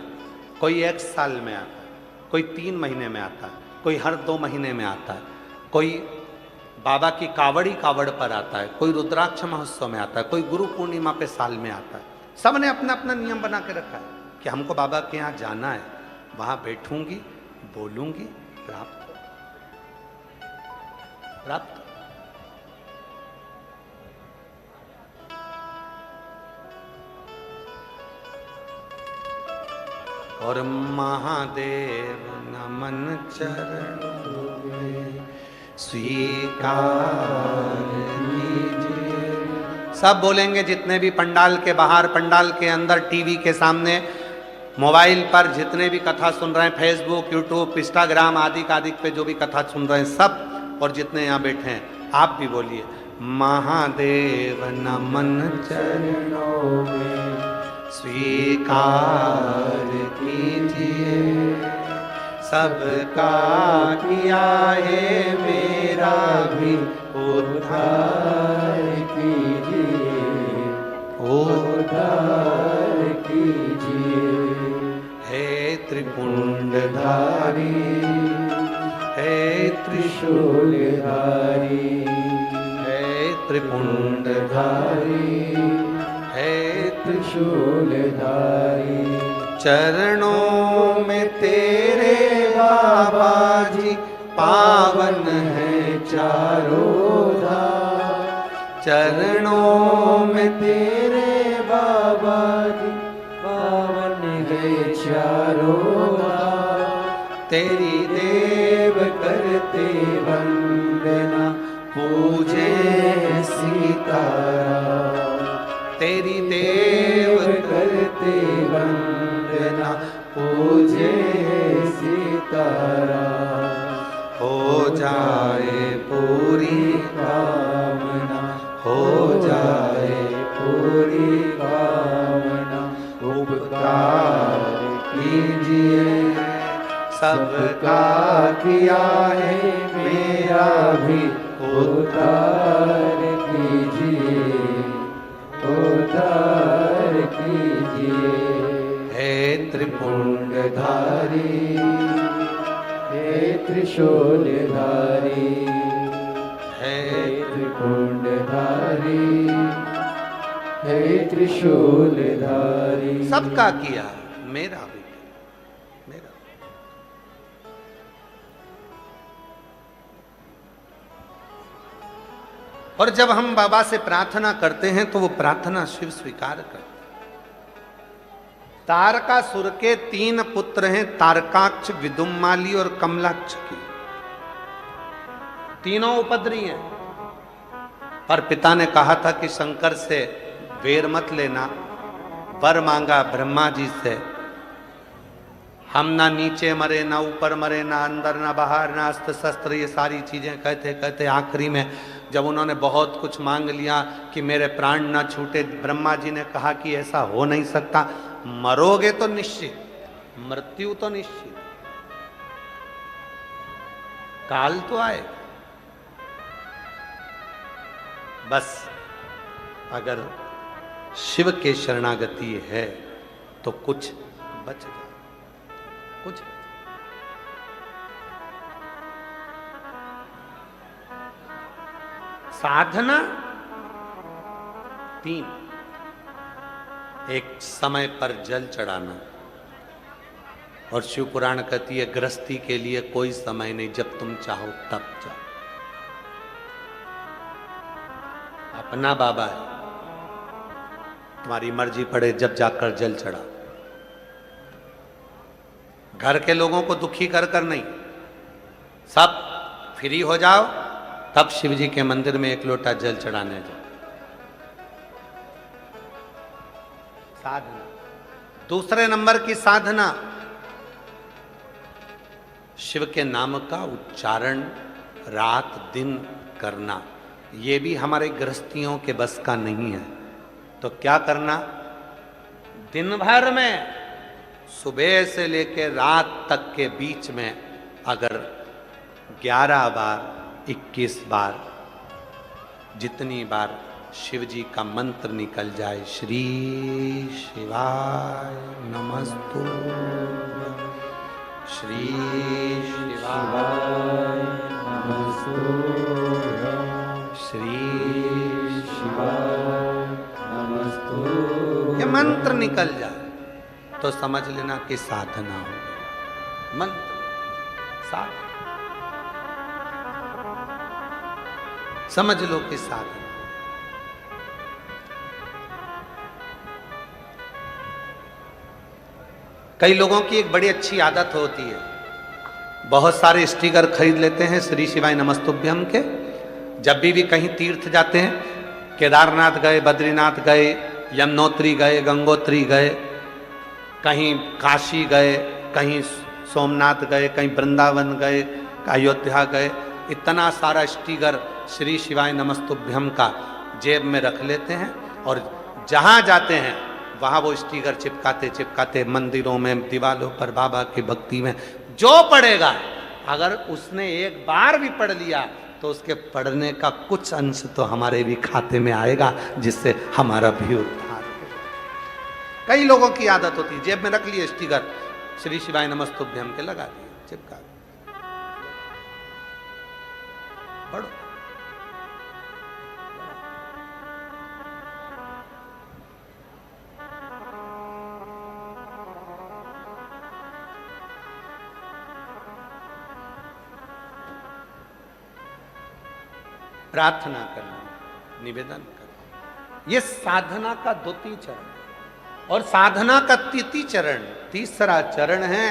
कोई 1 साल में आता है, कोई 3 महीने में आता है, कोई हर 2 महीने में आता है, कोई बाबा की कावड़ पर आता है, कोई रुद्राक्ष महोत्सव में आता है, कोई गुरु पूर्णिमा पे साल में आता है। सबने अपना अपना नियम बना के रखा है कि हमको बाबा के यहाँ जाना है, वहां बैठूंगी, बोलूंगी, प्राप्त हो। और महादेव नमन चरणों में स्वीकार कीजिए। सब बोलेंगे, जितने भी पंडाल के बाहर, पंडाल के अंदर, टीवी के सामने, मोबाइल पर जितने भी कथा सुन रहे हैं, फेसबुक, यूट्यूब, इंस्टाग्राम आदि पे जो भी कथा सुन रहे हैं सब, और जितने यहाँ बैठे हैं आप भी बोलिए, महादेव नमन चरणों में स्वीकार कीजिए। सबका किया है मेरा भी उद्धार कीजिए, उद्धार कीजिए। हे त्रिपुंडधारी, हे त्रिशूलधारी, हे त्रिपुंडधारी, हे त्रिशूलधारी। चरणों में तेरे बाबा जी पावन है चारों धाम। चरणों में तेरे बाबा जी पावन है चारों धाम। तेरी देव करते वंदना, पूजे सीताराम। तेरी देव करते वंदना, पूजे सीताराम। हो जाए पूरी कामना, हो जाए पूरी कामना। उपकार कीजिए, सबका किया है मेरा भी उद्धार कीजिए, उद्धार कीजिए। हे त्रिपुंडधारी, हे त्रिशूलधारी, हे त्रिपुंडधारी, हे त्रिशूलधारी। सबका किया, मेरा भी, मेरा। और जब हम बाबा से प्रार्थना करते हैं तो वो प्रार्थना शिव स्वीकार करते हैं। तारकासुर के 3 पुत्र हैं, तारकाक्ष, विदुम्माली और कमलाक्ष की। तीनों उपद्री हैं। पर पिता ने कहा था कि शंकर से वेर मत लेना। वर मांगा ब्रह्मा जी से, हम ना नीचे मरे, ना ऊपर मरे, ना अंदर ना बाहर, ना अस्त्र शस्त्र, ये सारी चीजें कहते कहते आखिरी में जब उन्होंने बहुत कुछ मांग लिया कि मेरे प्राण ना छूटे, ब्रह्मा जी ने कहा कि ऐसा हो नहीं सकता, मरोगे तो निश्चित, मृत्यु तो निश्चित, काल तो आए, बस अगर शिव के शरणागति है तो कुछ बच जाए, कुछ। साधना 3, एक समय पर जल चढ़ाना, और शिव पुराण कहती है गृहस्थी के लिए कोई समय नहीं, जब तुम चाहो तब जाओ। अपना बाबा है, तुम्हारी मर्जी पड़े जब जाकर जल चढ़ा। घर के लोगों को दुखी कर कर नहीं, सब फ्री हो जाओ तब शिव जी के मंदिर में 1 लोटा जल चढ़ाने जाओ। साधना। दूसरे नंबर की साधना, शिव के नाम का उच्चारण रात दिन करना। ये भी हमारे गृहस्थियों के बस का नहीं है। तो क्या करना, दिन भर में सुबह से लेकर रात तक के बीच में अगर 11 बार 21 बार जितनी बार शिव जी का मंत्र निकल जाए, श्री शिवाय नमस्तु, श्री शिवाय नमस्तु, श्री शिवाय नमस्तु, ये मंत्र निकल जाए तो समझ लेना कि साधना हो गई। मंत्र साधना, समझ लो कि साधना। कई लोगों की एक बड़ी अच्छी आदत होती है, बहुत सारे स्टिकर खरीद लेते हैं श्री शिवाय नमस्तुभ्यम के। जब भी कहीं तीर्थ जाते हैं, केदारनाथ गए, बद्रीनाथ गए, यमुनोत्री गए, गंगोत्री गए, कहीं काशी गए, कहीं सोमनाथ गए, कहीं वृंदावन गए, अयोध्या गए, इतना सारा स्टिकर श्री शिवाय नमस्तुभ्यम का जेब में रख लेते हैं और जहां जाते हैं वहां वो स्टिकर चिपकाते चिपकाते मंदिरों में, दीवारों पर बाबा की भक्ति में जो पढ़ेगा, अगर उसने एक बार भी पढ़ लिया तो उसके पढ़ने का कुछ अंश तो हमारे भी खाते में आएगा, जिससे हमारा भी उद्धार हो। कई लोगों की आदत होती है, जेब में रख लिए स्टिकर श्री शिवाय नमस्तुभ्यम के, लगा दिए, चिपका दिए। पढ़ो। प्रार्थना करना, निवेदन करना, यह साधना का द्वितीय चरण। और साधना का तृतीय चरण, तीसरा चरण है,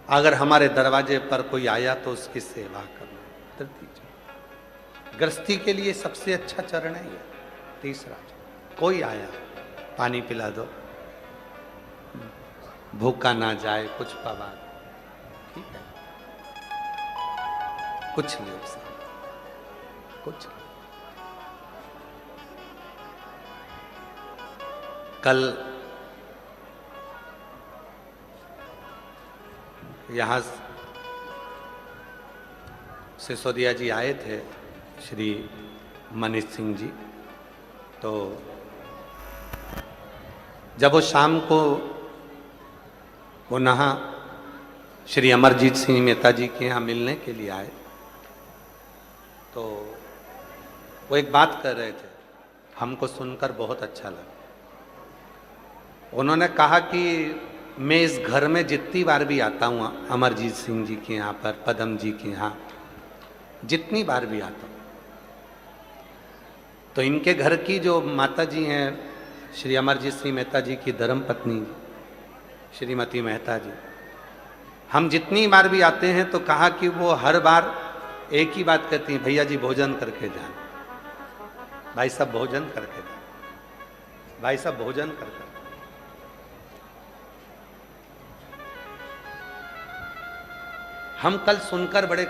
अगर हमारे दरवाजे पर कोई आया तो उसकी सेवा करना, तृतीय चरण। गृहस्थी के लिए सबसे अच्छा चरण है ये, तीसरा चरण। कोई आया, पानी पिला दो, भूखा ना जाए, कुछ पवा, ठीक है, कुछ नहीं हो, कुछ। कल यहां सिसोदिया जी आए थे, श्री मनीष सिंह जी। तो जब वो शाम को पुनः श्री अमरजीत सिंह मेहता जी के यहाँ मिलने के लिए आए, तो वो एक बात कर रहे थे, हमको सुनकर बहुत अच्छा लगा। उन्होंने कहा कि मैं इस घर में जितनी बार भी आता हूँ, अमरजीत सिंह जी के यहाँ पर, पदम जी के यहाँ जितनी बार भी आता हूँ, तो इनके घर की जो माता जी हैं, श्री अमरजीत सिंह मेहता जी की धर्मपत्नी श्रीमती मेहता जी, हम जितनी बार भी आते हैं तो कहा कि वो हर बार एक ही बात कहती हैं, भैया जी भोजन करके जाना, भाई साहब भोजन करके जाना, भाई साहब भोजन करके। हम कल सुनकर बड़े